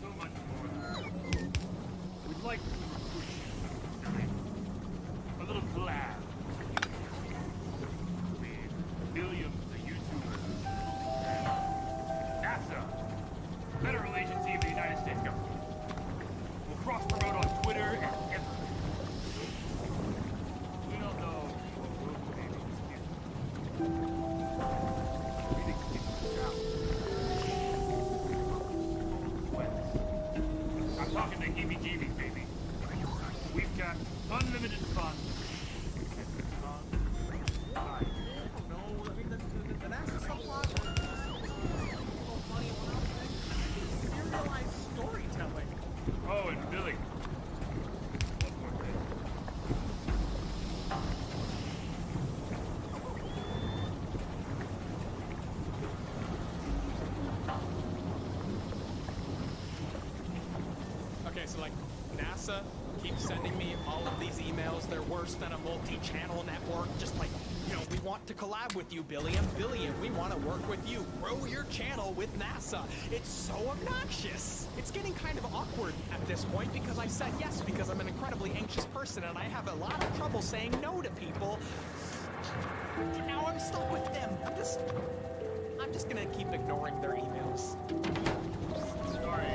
So much more. We'd like to a little collab with William the YouTuber and NASA, Federal Agency of the United States Government. We'll cross-promote on Twitter and everywhere. We don't know what we'll be able to do. We think it's out. I'm talking to heebie-jeebies, baby. We've got unlimited funds. No, I mean, the NASA subplot money allowed thing. Serialized storytelling. Oh, and Billy. One more thing. Okay, so like NASA keeps sending me all of these emails. They're worse than a multi-channel network. Just like, you know, we want to collab with you, Billiam. Billiam, we want to work with you. Grow your channel with NASA. It's so obnoxious. It's getting kind of awkward at this point because I said yes because I'm an incredibly anxious person and I have a lot of trouble saying no to people. And now I'm stuck with them. I'm just gonna keep ignoring their emails. Sorry.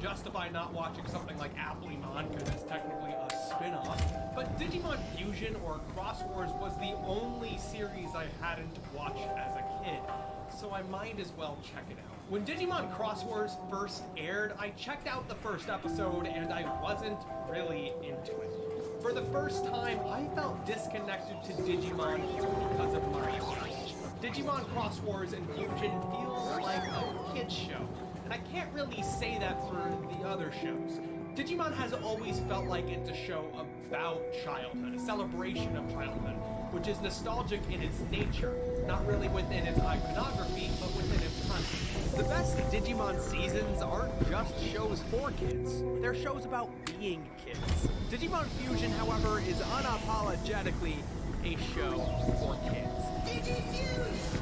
Justify not watching something like Applemon because it's technically a spin-off, but Digimon Fusion or Cross Wars was the only series I hadn't watched as a kid, so I might as well check it out. When Digimon Cross Wars first aired, I checked out the first episode and I wasn't really into it. For the first time, I felt disconnected to Digimon because of my age. Digimon Cross Wars and Fusion feels like a kid's show. And I can't really say that for the other shows. Digimon has always felt like it's a show about childhood, a celebration of childhood, which is nostalgic in its nature, not really within its iconography, but within its content. The best Digimon seasons aren't just shows for kids, they're shows about being kids. Digimon Fusion, however, is unapologetically a show for kids. DigiFuse!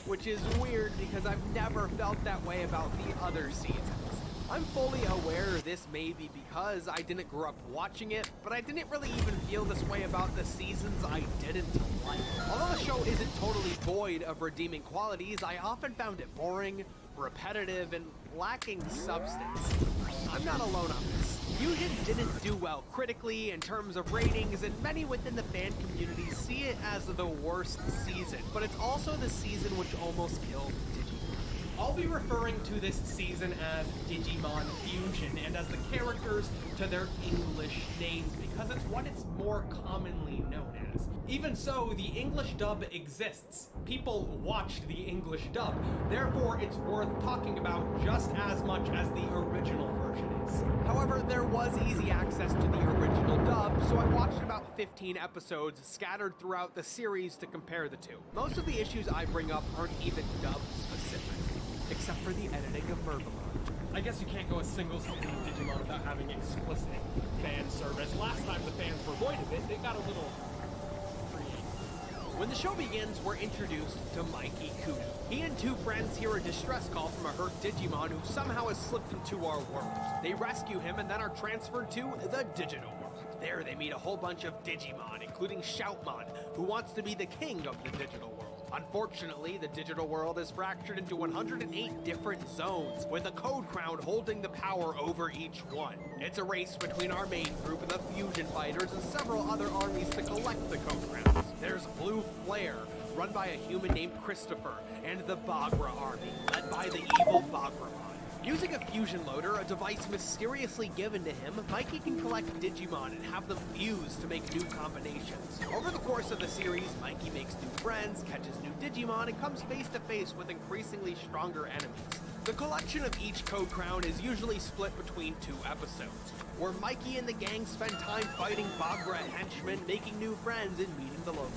Which is weird because I've never felt that way about the other seasons. I'm fully aware this may be because I didn't grow up watching it, but I didn't really even feel this way about the seasons I didn't like. Although the show isn't totally void of redeeming qualities, I often found it boring, repetitive, and lacking substance. I'm not alone on this. Fusion didn't do well critically in terms of ratings, and many within the fan community see it as the worst season, but it's also the season which almost killed Digimon. I'll be referring to this season as Digimon Fusion and as the characters to their English names because it's what it's more commonly known as. Even so, the English dub exists. People watched the English dub, therefore it's worth talking about just as much as the original version is. However, there was easy access to the original dub, so I watched about 15 episodes scattered throughout the series to compare the two. Most of the issues I bring up aren't even dub specific, except for the editing of Mervamon. I guess you can't go a single season of Digimon without having explicit fan service. Last time the fans were void of it, they got a little creative. When the show begins, we're introduced to Mikey Kudo. He and two friends hear a distress call from a hurt Digimon who somehow has slipped into our world. They rescue him and then are transferred to the digital world. There they meet a whole bunch of Digimon, including Shoutmon, who wants to be the king of the digital world. Unfortunately, the digital world is fractured into 108 different zones, with a code crown holding the power over each one. It's a race between our main group and the Fusion Fighters and several other armies to collect the code crowns. There's Blue Flare, run by a human named Christopher, and the Bagra army, led by the evil Bagramon. Using a fusion loader, a device mysteriously given to him, Mikey can collect Digimon and have them fuse to make new combinations. Over the course of the series, Mikey makes new friends, catches new Digimon, and comes face to face with increasingly stronger enemies. The collection of each code crown is usually split between 2 episodes, where Mikey and the gang spend time fighting Bagra henchmen, making new friends, and meeting the locals.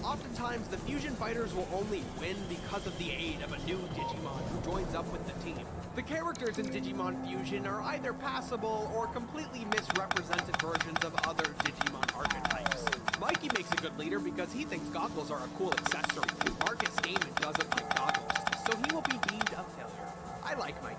Oftentimes, the Fusion Fighters will only win because of the aid of a new Digimon who joins up with the team. The characters in Digimon Fusion are either passable or completely misrepresented versions of other Digimon archetypes. Mikey makes a good leader because he thinks goggles are a cool accessory. Marcus Damon doesn't like goggles, so he will be deemed a failure. I like Mikey.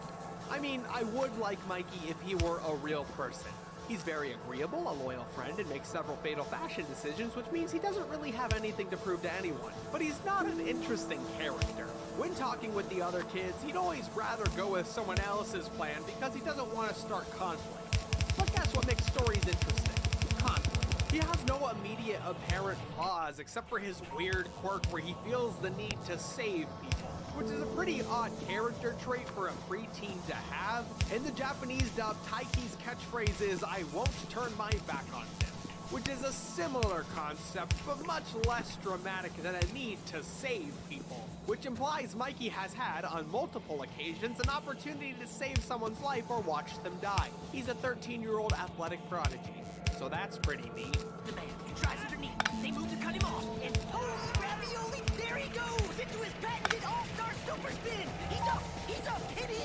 I mean, I would like Mikey if he were a real person. He's very agreeable, a loyal friend, and makes several fatal fashion decisions, which means he doesn't really have anything to prove to anyone. But he's not an interesting character. When talking with the other kids, he'd always rather go with someone else's plan because he doesn't want to start conflict. But guess what makes stories interesting? Conflict. He has no immediate apparent flaws except for his weird quirk where he feels the need to save people, which is a pretty odd character trait for a preteen to have. In the Japanese dub, Taiki's catchphrase is, "I won't turn my back on them," which is a similar concept, but much less dramatic than a need to save people, which implies Mikey has had, on multiple occasions, an opportunity to save someone's life or watch them die. He's a 13-year-old athletic prodigy, so that's pretty neat. The man tries underneath. They move to cut him off, and holy ravioli, there he goes into his patented all-star super spin. He's up, and he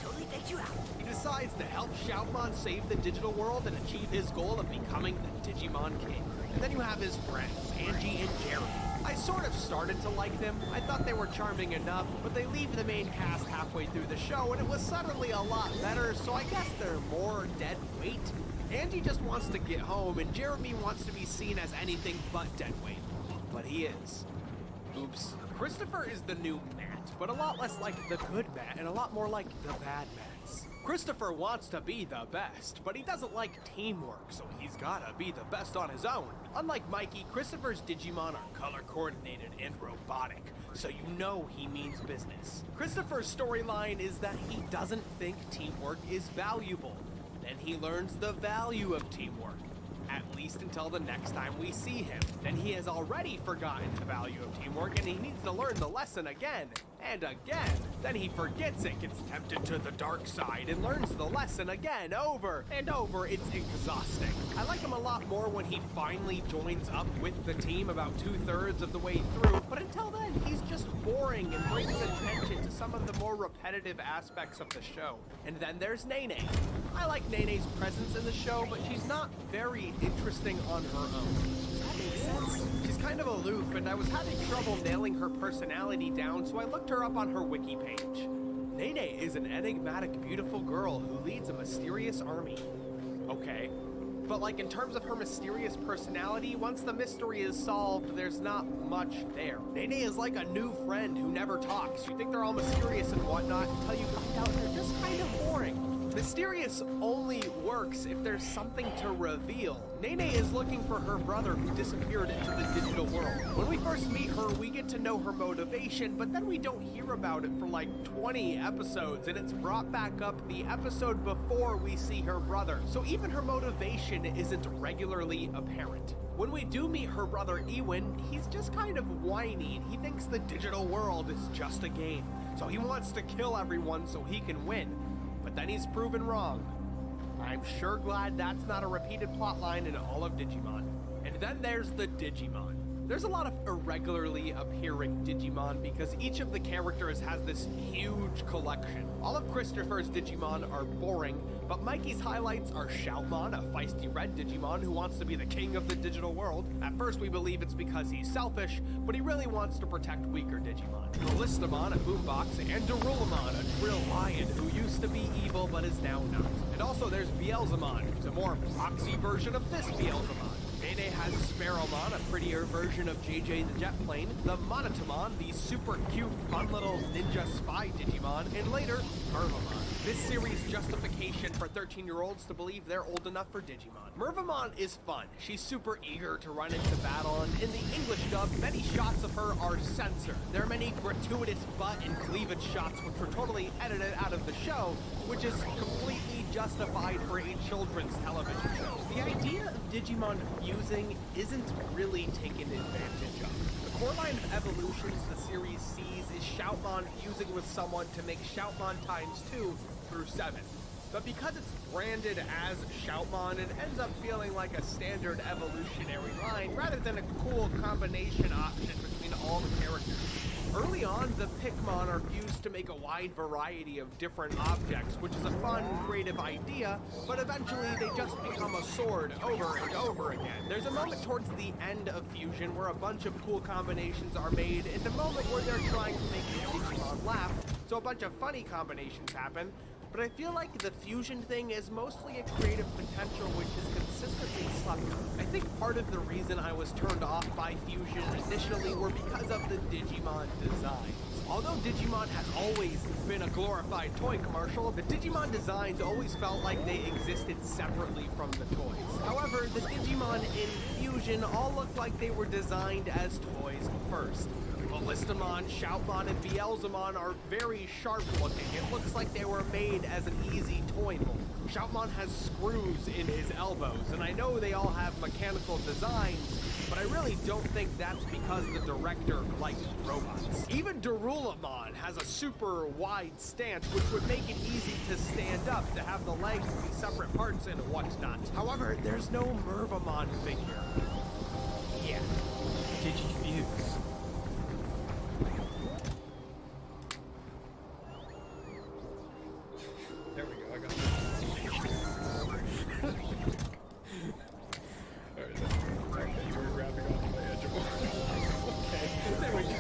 totally faked you out. He decides to help Shoutmon save the digital world and achieve his goal of becoming the Digimon King. And then you have his friends, Angie and Jeremy. I sort of started to like them. I thought they were charming enough, but they leave the main cast halfway through the show, and it was suddenly a lot better, so I guess they're more dead weight. Angie just wants to get home, and Jeremy wants to be seen as anything but dead weight. But he is. Oops. Christopher is the new Matt, but a lot less like the good Matt and a lot more like the bad Matts. Christopher wants to be the best, but he doesn't like teamwork, so he's gotta be the best on his own. Unlike Mikey, Christopher's Digimon are color-coordinated and robotic, so you know he means business. Christopher's storyline is that he doesn't think teamwork is valuable. Then he learns the value of teamwork, at least until the next time we see him. Then he has already forgotten the value of teamwork and he needs to learn the lesson again. and again. Then he forgets it, gets tempted to the dark side, and learns the lesson again, over and over. It's exhausting. I like him a lot more when he finally joins up with the team about 2/3 of the way through, but until then, he's just boring and brings attention to some of the more repetitive aspects of the show. And then there's Nene. I like Nene's presence in the show, but she's not very interesting on her own. Does that make sense? She's kind of aloof, and I was having trouble nailing her personality down, so I looked her up on her wiki page. Nene is an enigmatic, beautiful girl who leads a mysterious army. Okay. But like in terms of her mysterious personality, once the mystery is solved, there's not much there. Nene is like a new friend who never talks. You think they're all mysterious and whatnot until you find out they're just kind of boring. Mysterious only works if there's something to reveal. Nene is looking for her brother who disappeared into the digital world. When we first meet her, we get to know her motivation, but then we don't hear about it for like 20 episodes, and it's brought back up the episode before we see her brother. So even her motivation isn't regularly apparent. When we do meet her brother Ewan, he's just kind of whiny. He thinks the digital world is just a game, so he wants to kill everyone so he can win. But then he's proven wrong. I'm sure glad that's not a repeated plotline in all of Digimon. And then there's the Digimon. There's a lot of irregularly appearing Digimon because each of the characters has this huge collection. All of Christopher's Digimon are boring, but Mikey's highlights are Shoutmon, a feisty red Digimon who wants to be the king of the digital world. At first we believe it's because he's selfish, but he really wants to protect weaker Digimon. Melistamon, a boombox, and Darulamon, a drill lion who used to be evil but is now not. And also there's Beelzemon, who's a more proxy version of this Beelzemon. Nene has Sparrowmon, a prettier version of JJ the Jet Plane, the Monotamon, the super cute, fun little ninja spy Digimon, and later, Mervamon. This series' justification for 13-year-olds to believe they're old enough for Digimon. Mervamon is fun. She's super eager to run into battle, and in the English dub, many shots of her are censored. There are many gratuitous butt and cleavage shots which were totally edited out of the show, which is completely justified for a children's television show. The idea of Digimon fusing isn't really taken advantage of. The core line of evolutions the series sees is Shoutmon fusing with someone to make Shoutmon times 2 through 7. But because it's branded as Shoutmon, it ends up feeling like a standard evolutionary line rather than a cool combination option between all the characters. Early on, the Pikmon are fused to make a wide variety of different objects, which is a fun, creative idea, but eventually they just become a sword over and over again. There's a moment towards the end of Fusion where a bunch of cool combinations are made, and a moment where they're trying to make the Digimon laugh, so a bunch of funny combinations happen, but I feel like the Fusion thing is mostly a creative potential which is consistently slept on. I think part of the reason I was turned off by Fusion initially were because of the Digimon designs. Although Digimon has always been a glorified toy commercial, the Digimon designs always felt like they existed separately from the toys. However, the Digimon in Fusion all looked like they were designed as toys first. Melistamon, Shoutmon, and Beelzemon are very sharp looking. It looks like they were made as an easy toy mold. Shoutmon has screws in his elbows, and I know they all have mechanical designs, but I really don't think that's because the director liked robots. Even Darulamon has a super wide stance, which would make it easy to stand up, to have the legs be separate parts and whatnot. However, there's no Mervamon figure. Yeah. Digifuse. There we go, I got it. Alright, you were grabbing onto my edge of okay, there we go.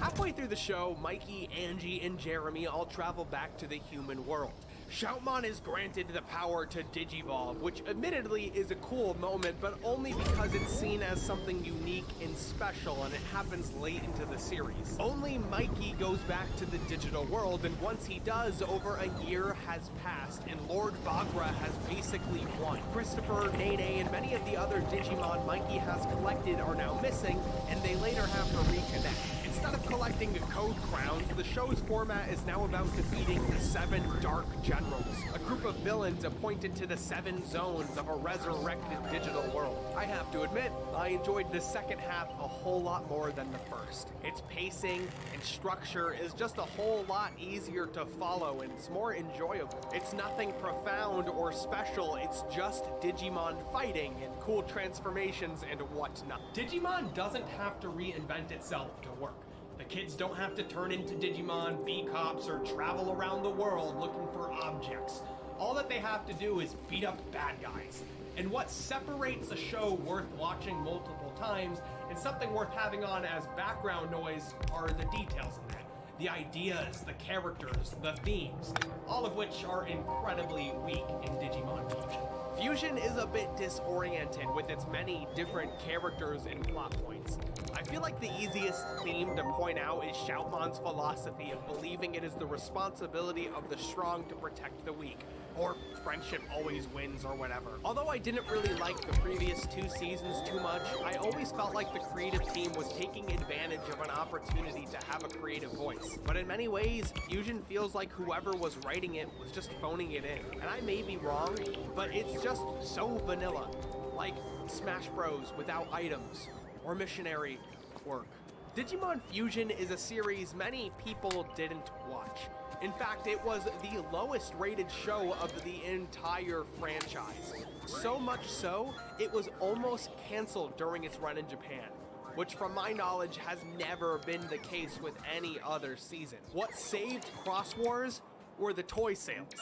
Halfway through the show, Mikey, Angie, and Jeremy all travel back to the human world. Shoutmon is granted the power to Digivolve, which admittedly is a cool moment, but only because it's seen as something unique and special, and it happens late into the series. Only Mikey goes back to the digital world, and once he does, over a year has passed, and Lord Bagra has basically won. Christopher, Nene, and many of the other Digimon Mikey has collected are now missing, and they later have to reconnect. Instead of collecting presenting Code Crowns, the show's format is now about defeating the 7 Dark Generals, a group of villains appointed to the 7 zones of a resurrected digital world. I have to admit, I enjoyed the second half a whole lot more than the first. Its pacing and structure is just a whole lot easier to follow and it's more enjoyable. It's nothing profound or special, it's just Digimon fighting and cool transformations and whatnot. Digimon doesn't have to reinvent itself to work. The kids don't have to turn into Digimon, be cops, or travel around the world looking for objects. All that they have to do is beat up bad guys. And what separates a show worth watching multiple times and something worth having on as background noise are the details in that. The ideas, the characters, the themes, all of which are incredibly weak in Digimon Fusion. Fusion is a bit disoriented with its many different characters and plot points. I feel like the easiest theme to point out is Shoutmon's philosophy of believing it is the responsibility of the strong to protect the weak, or friendship always wins or whatever. Although I didn't really like the previous 2 seasons too much, I always felt like the creative team was taking advantage of an opportunity to have a creative voice. But in many ways, Fusion feels like whoever was writing it was just phoning it in. And I may be wrong, but it's just so vanilla. Like Smash Bros without items, or missionary work. Digimon Fusion is a series many people didn't watch. In fact, it was the lowest rated show of the entire franchise. So much so, it was almost canceled during its run in Japan, which from my knowledge has never been the case with any other season. What saved Cross Wars were the toy sales.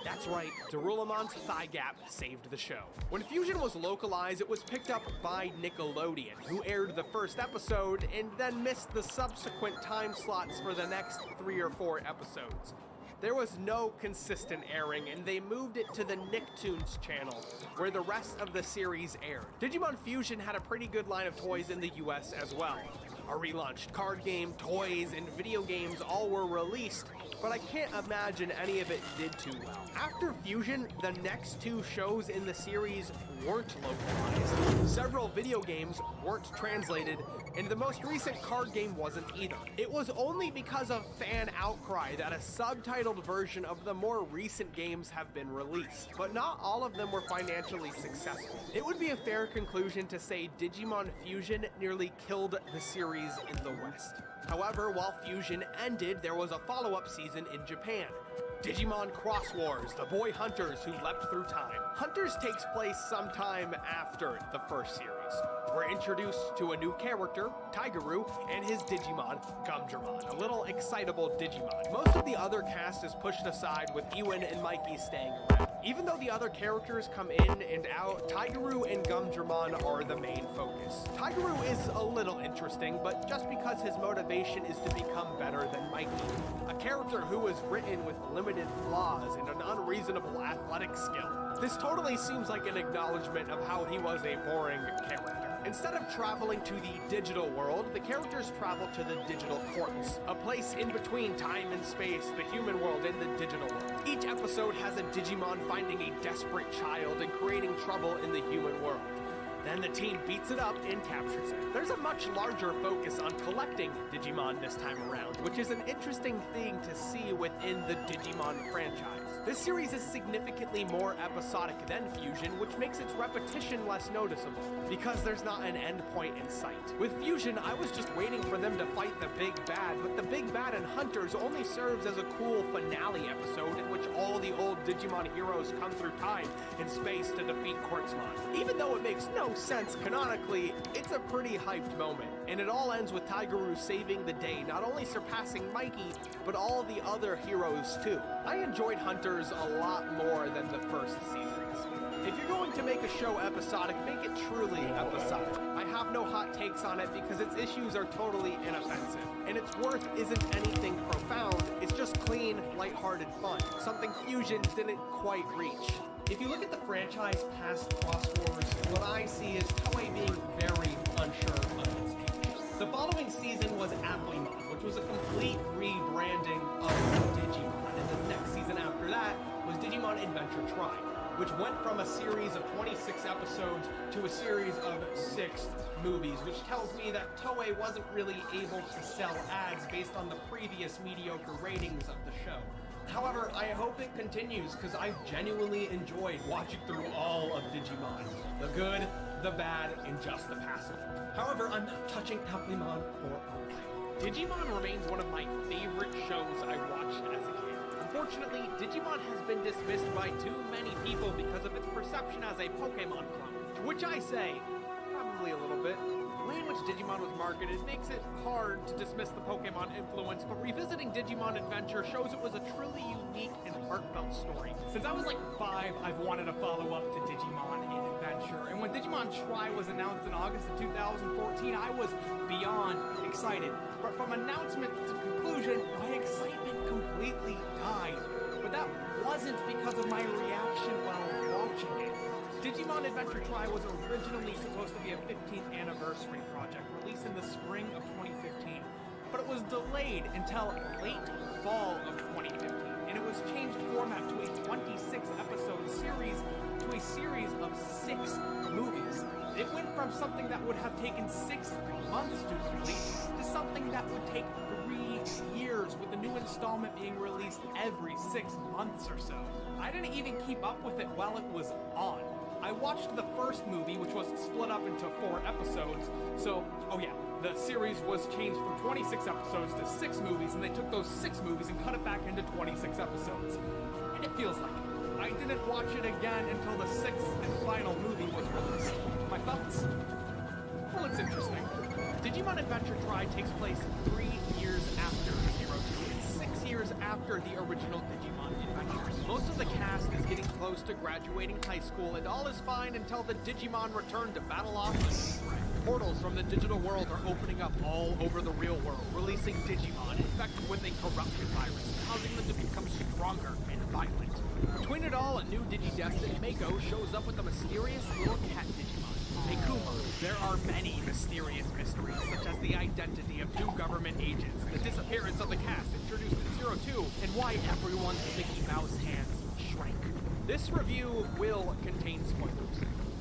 That's right, Darullamon's thigh gap saved the show. When Fusion was localized, it was picked up by Nickelodeon, who aired the first episode and then missed the subsequent time slots for the next 3 or 4 episodes. There was no consistent airing, and they moved it to the Nicktoons channel, where the rest of the series aired. Digimon Fusion had a pretty good line of toys in the US as well. A relaunched card game, toys, and video games all were released, but I can't imagine any of it did too well. After Fusion, the next 2 shows in the series weren't localized. Several video games weren't translated, and the most recent card game wasn't either. It was only because of fan outcry that a subtitled version of the more recent games have been released, but not all of them were financially successful. It would be a fair conclusion to say Digimon Fusion nearly killed the series in the West. However, while Fusion ended, there was a follow-up season in Japan. Digimon Cross Wars, the boy hunters who leapt through time. Hunters takes place sometime after the first series. We're introduced to a new character, Tigeru, and his Digimon, Gumdramon, a little excitable Digimon. Most of the other cast is pushed aside with Ewan and Mikey staying around. Even though the other characters come in and out, Tigeru and Gumdramon are the main focus. Tigeru is a little interesting, but just because his motivation is to become better than Mikey, a character who was written with limited flaws and an unreasonable athletic skill. This totally seems like an acknowledgement of how he was a boring character. Instead of traveling to the digital world, the characters travel to the digital courts, a place in between time and space, the human world and the digital world. Each episode has a Digimon finding a desperate child and creating trouble in the human world. Then the team beats it up and captures it. There's a much larger focus on collecting Digimon this time around, which is an interesting thing to see within the Digimon franchise. This series is significantly more episodic than Fusion, which makes its repetition less noticeable, because there's not an end point in sight. With Fusion, I was just waiting for them to fight the big bad, but the big bad in Hunters only serves as a cool finale episode in which all the old Digimon heroes come through time and space to defeat Quartzmon. Even though it makes no sense canonically, it's a pretty hyped moment, and it all ends with Tigeru saving the day, not only surpassing Mikey, but all the other heroes too. I enjoyed Hunters a lot more than the first seasons. If you're going to make a show episodic, make it truly episodic. I have no hot takes on it because its issues are totally inoffensive, and its worth isn't anything profound, it's just clean, lighthearted fun, something Fusion didn't quite reach. If you look at the franchise past Cross Wars, what I see is Toei being very unsure of its future. The following season was Applemon, which was a complete rebranding of Digimon, and the next season after that was Digimon Adventure Tri. which went from a series of 26 episodes to a series of 6 movies, which tells me that Toei wasn't really able to sell ads based on the previous mediocre ratings of the show. However, I hope it continues, because I genuinely enjoyed watching through all of Digimon. The good, the bad, and just the passable. However, I'm not touching Applemon for a while. Digimon remains one of my favorite shows I watched as a kid. Unfortunately, Digimon has been dismissed by too many people because of its perception as a Pokemon clone. To which I say, probably a little bit. The way in which Digimon was marketed makes it hard to dismiss the Pokemon influence, but revisiting Digimon Adventure shows it was a truly unique and heartfelt story. Since I was like 5, I've wanted to follow up to Digimon in Adventure, and when Digimon Tri was announced in August of 2014, I was beyond excited. But from announcement to conclusion, my excitement completely died. But that wasn't because of my reaction while watching it. Digimon Adventure Tri was originally supposed to be a 15th anniversary project, released in the spring of 2015, but it was delayed until late fall of 2015, and it was changed format to a 26-episode series to a series of 6 movies. It went from something that would have taken 6 months to complete to something that would take 3 years, with the new installment being released every 6 months or so. I didn't even keep up with it while it was on. I watched the first movie, which was split up into 4 episodes, so, oh yeah, the series was changed from 26 episodes to 6 movies, and they took those 6 movies and cut it back into 26 episodes. And it feels like it. I didn't watch it again until the 6th and final movie was released. My thoughts? Well, it's interesting. Digimon Adventure Tri takes place 3 years after Zero Two. It's 6 years after the original Digimon Adventures. Most of the cast is getting close to graduating high school, and all is fine until the Digimon return to battle off the threat. Portals from the digital world are opening up all over the real world, releasing Digimon infected with a corruption virus, causing them to become stronger and violent. Between it all, a new Digidestined Mako shows up with a mysterious little cat Digimon, Mekumon. There are many mysterious mysteries, such as the identity of 2 government agents, the disappearance of the cast introduced in Zero Two, and why everyone's Mickey Mouse hands shrank. This review will contain spoilers.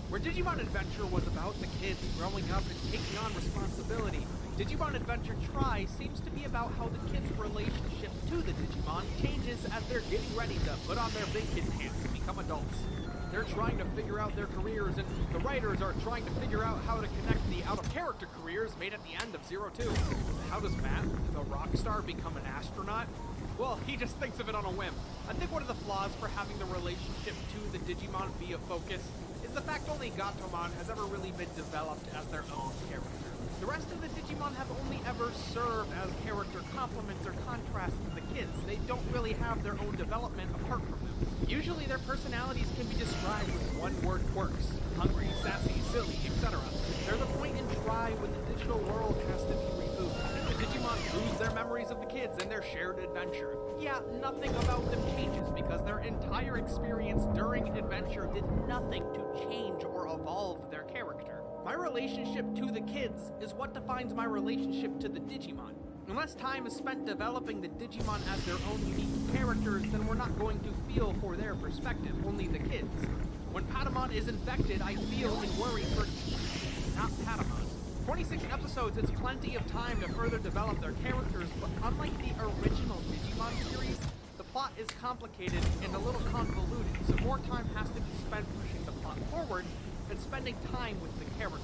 Where Digimon Adventure was about the kids growing up and taking on responsibility, Digimon Adventure Tri seems to be about how the kids' relationship to the Digimon changes as they're getting ready to put on their big kid pants and become adults. They're trying to figure out their careers, and the writers are trying to figure out how to connect the out-of-character careers made at the end of Zero Two. How does Matt, the rock star, become an astronaut? Well, he just thinks of it on a whim. I think one of the flaws for having the relationship to the Digimon be a focus is the fact only Gatomon has ever really been developed as their own character. The rest of the Digimon have only ever served as character complements or contrasts to the kids. They don't really have their own development apart from them. Usually their personalities can be described with one-word quirks: hungry, sassy, silly, etc. They're the point in Tri when the digital world has to be rebooted. The Digimon lose their memories of the kids and their shared adventure. Yeah, nothing about them changes because their entire experience during adventure did nothing to change or evolve their character. My relationship to the kids is what defines my relationship to the Digimon. Unless time is spent developing the Digimon as their own unique characters, then we're not going to feel for their perspective, only the kids. When Patamon is infected, I feel and worry for Chi, not Patamon. 26 episodes is plenty of time to further develop their characters, but unlike the original Digimon series, the plot is complicated and a little convoluted, so more time has to be spent pushing the plot forward than spending time with the characters.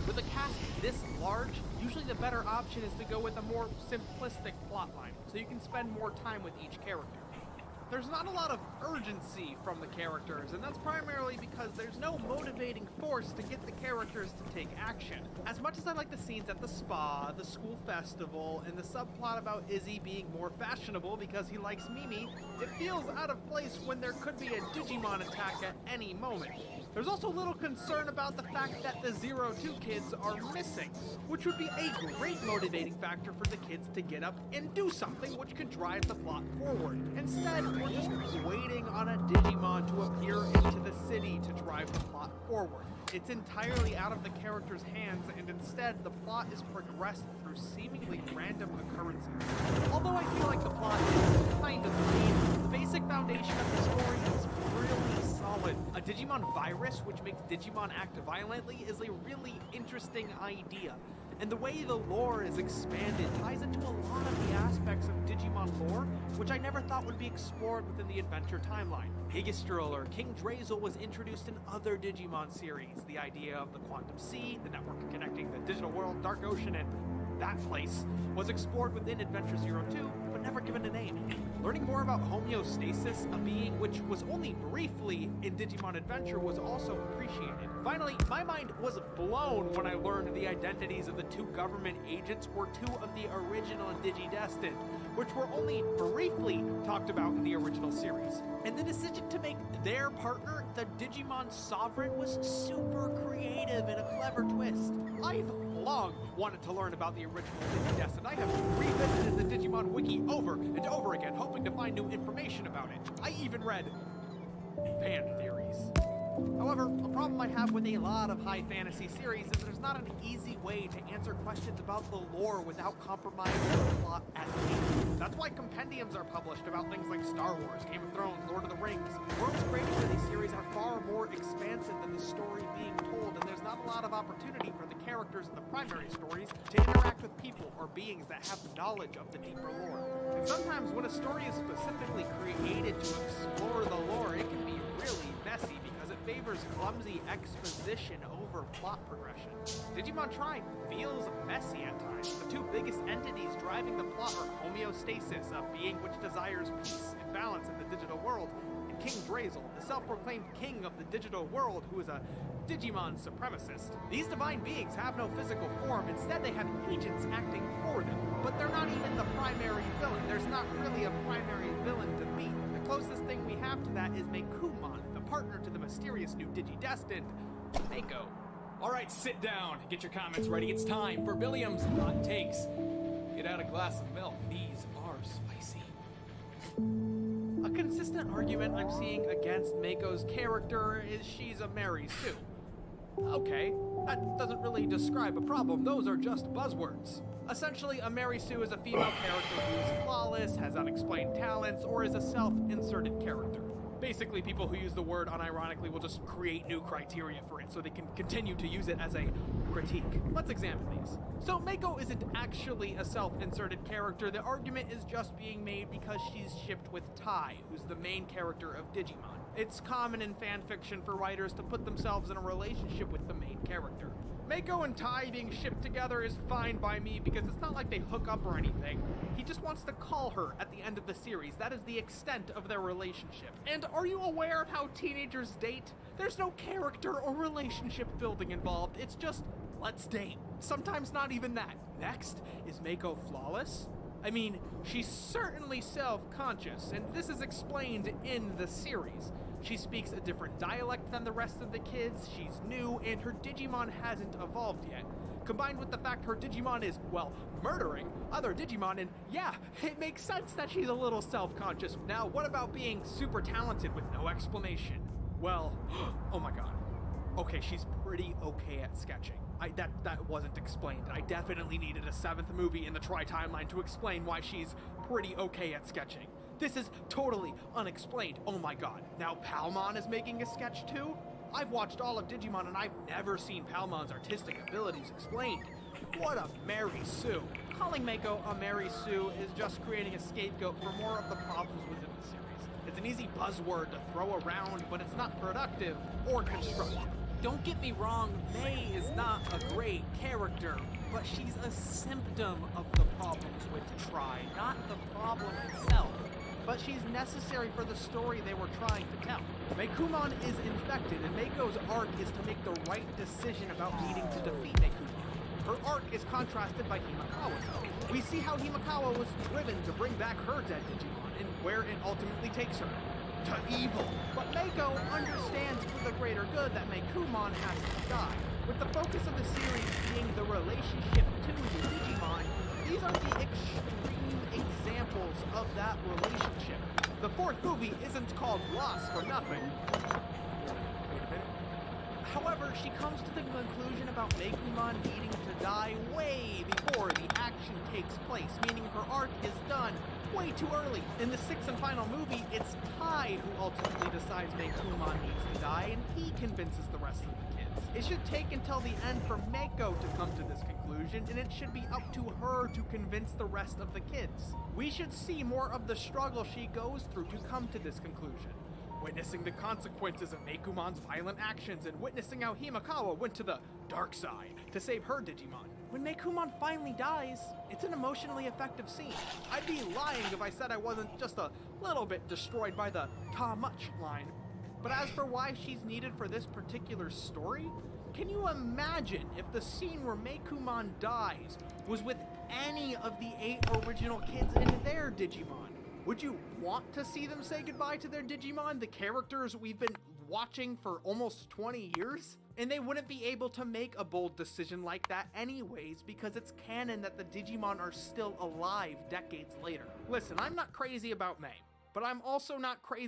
With a cast this large, usually the better option is to go with a more simplistic plotline, so you can spend more time with each character. There's not a lot of urgency from the characters, and that's primarily because there's no motivating force to get the characters to take action. As much as I like the scenes at the spa, the school festival, and the subplot about Izzy being more fashionable because he likes Mimi, it feels out of place when there could be a Digimon attack at any moment. There's also little concern about the fact that the Zero Two kids are missing, which would be a great motivating factor for the kids to get up and do something which could drive the plot forward. Instead, we're just waiting on a Digimon to appear into the city to drive the plot forward. It's entirely out of the character's hands, and instead the plot is progressed through seemingly random occurrences. Although I feel like the plot is kind of lame, the basic foundation of the story is really solid. but a Digimon virus which makes Digimon act violently is a really interesting idea. And the way the lore is expanded ties into a lot of the aspects of Digimon lore, which I never thought would be explored within the adventure timeline. Higistral or King Drazel was introduced in other Digimon series. The idea of the Quantum Sea, the network connecting the digital world, Dark Ocean, and that place was explored within Adventure 02, but never given a name. Learning more about homeostasis, a being which was only briefly in Digimon Adventure, was also appreciated. Finally, my mind was blown when I learned the identities of the two government agents were two of the original Digidestined, which were only briefly talked about in the original series. And the decision to make their partner the Digimon Sovereign was super creative and a clever twist. I've long wanted to learn about the original Digidestined. I have revisited the Digimon wiki over and over again, hoping to find new information about it. I even read fan theories. However, a problem I have with a lot of high fantasy series is there's not an easy way to answer questions about the lore without compromising the plot at hand. That's why compendiums are published about things like Star Wars, Game of Thrones, Lord of the Rings. Worlds created for these series are far more expansive than the story being told, and there's not a lot of opportunity for the characters in the primary stories to interact with people or beings that have knowledge of the deeper lore. And sometimes when a story is specifically created to explore the lore, it can be really messy because it favors clumsy exposition over plot progression. Digimon Tri feels messy at times. The two biggest entities driving the plot are homeostasis, a being which desires peace and balance in the digital world, and King Drazel, the self-proclaimed king of the digital world who is a Digimon supremacist. These divine beings have no physical form, instead they have agents acting for them. But they're not even the primary villain. There's not really a primary villain to meet. The closest thing we have to that is Meikumon, the partner to the mysterious new Digidestined, Mako. Alright, sit down. Get your comments ready. It's time for Billiam's Hot Takes. Get out a glass of milk. These are spicy. A consistent argument I'm seeing against Mako's character is she's a Mary Sue. Okay, that doesn't really describe a problem, those are just buzzwords. Essentially, a Mary Sue is a female character who is flawless, has unexplained talents, or is a self-inserted character. Basically, people who use the word unironically will just create new criteria for it so they can continue to use it as a critique. Let's examine these. So, Mako isn't actually a self-inserted character. The argument is just being made because she's shipped with Tai, who's the main character of Digimon. It's common in fanfiction for writers to put themselves in a relationship with the main character. Mako and Tai being shipped together is fine by me because it's not like they hook up or anything. He just wants to call her at the end of the series. That is the extent of their relationship. And are you aware of how teenagers date? There's no character or relationship building involved. It's just, let's date. Sometimes not even that. Next, is Mako flawless? I mean, she's certainly self-conscious, and this is explained in the series. She speaks a different dialect than the rest of the kids, she's new, and her Digimon hasn't evolved yet. Combined with the fact her Digimon is, well, murdering other Digimon, and yeah, it makes sense that she's a little self-conscious. Now, what about being super talented with no explanation? Well, oh my god. Okay, she's pretty okay at sketching. That wasn't explained. I definitely needed a 7th movie in the Tri timeline to explain why she's pretty okay at sketching. This is totally unexplained. Oh my god. Now Palmon is making a sketch too? I've watched all of Digimon and I've never seen Palmon's artistic abilities explained. What a Mary Sue. Calling Mako a Mary Sue is just creating a scapegoat for more of the problems within the series. It's an easy buzzword to throw around, but it's not productive or constructive. Don't get me wrong, May is not a great character, but she's a symptom of the problems with Tri, not the problem itself. But she's necessary for the story they were trying to tell. Meikumon is infected, and Mako's arc is to make the right decision about needing to defeat Meikumon. Her arc is contrasted by Himakawa's. We see how Himakawa was driven to bring back her dead Digimon, and where it ultimately takes her. To evil. But Mako understands for the greater good that Meikumon has to die. With the focus of the series being the relationship to the Digimon, these are the extreme examples of that relationship. The 4th movie isn't called Lost for nothing. Wait a minute. However, she comes to the conclusion about Meikumon needing to die way before the action takes place, meaning her arc is done way way too early. In the sixth and final movie, it's Tai who ultimately decides Meikumon needs to die, and he convinces the rest of the kids. It should take until the end for Mako to come to this conclusion, and it should be up to her to convince the rest of the kids. We should see more of the struggle she goes through to come to this conclusion. Witnessing the consequences of Meikumon's violent actions and witnessing how Himekawa went to the dark side to save her Digimon. When Meikumon finally dies, it's an emotionally effective scene. I'd be lying if I said I wasn't just a little bit destroyed by the "ta much" line. But as for why she's needed for this particular story, can you imagine if the scene where Meikumon dies was with any of the 8 original kids and their Digimon? Would you want to see them say goodbye to their Digimon, the characters we've been watching for almost 20 years? And they wouldn't be able to make a bold decision like that anyways, because it's canon that the Digimon are still alive decades later. Listen, I'm not crazy about May, but I'm also not crazy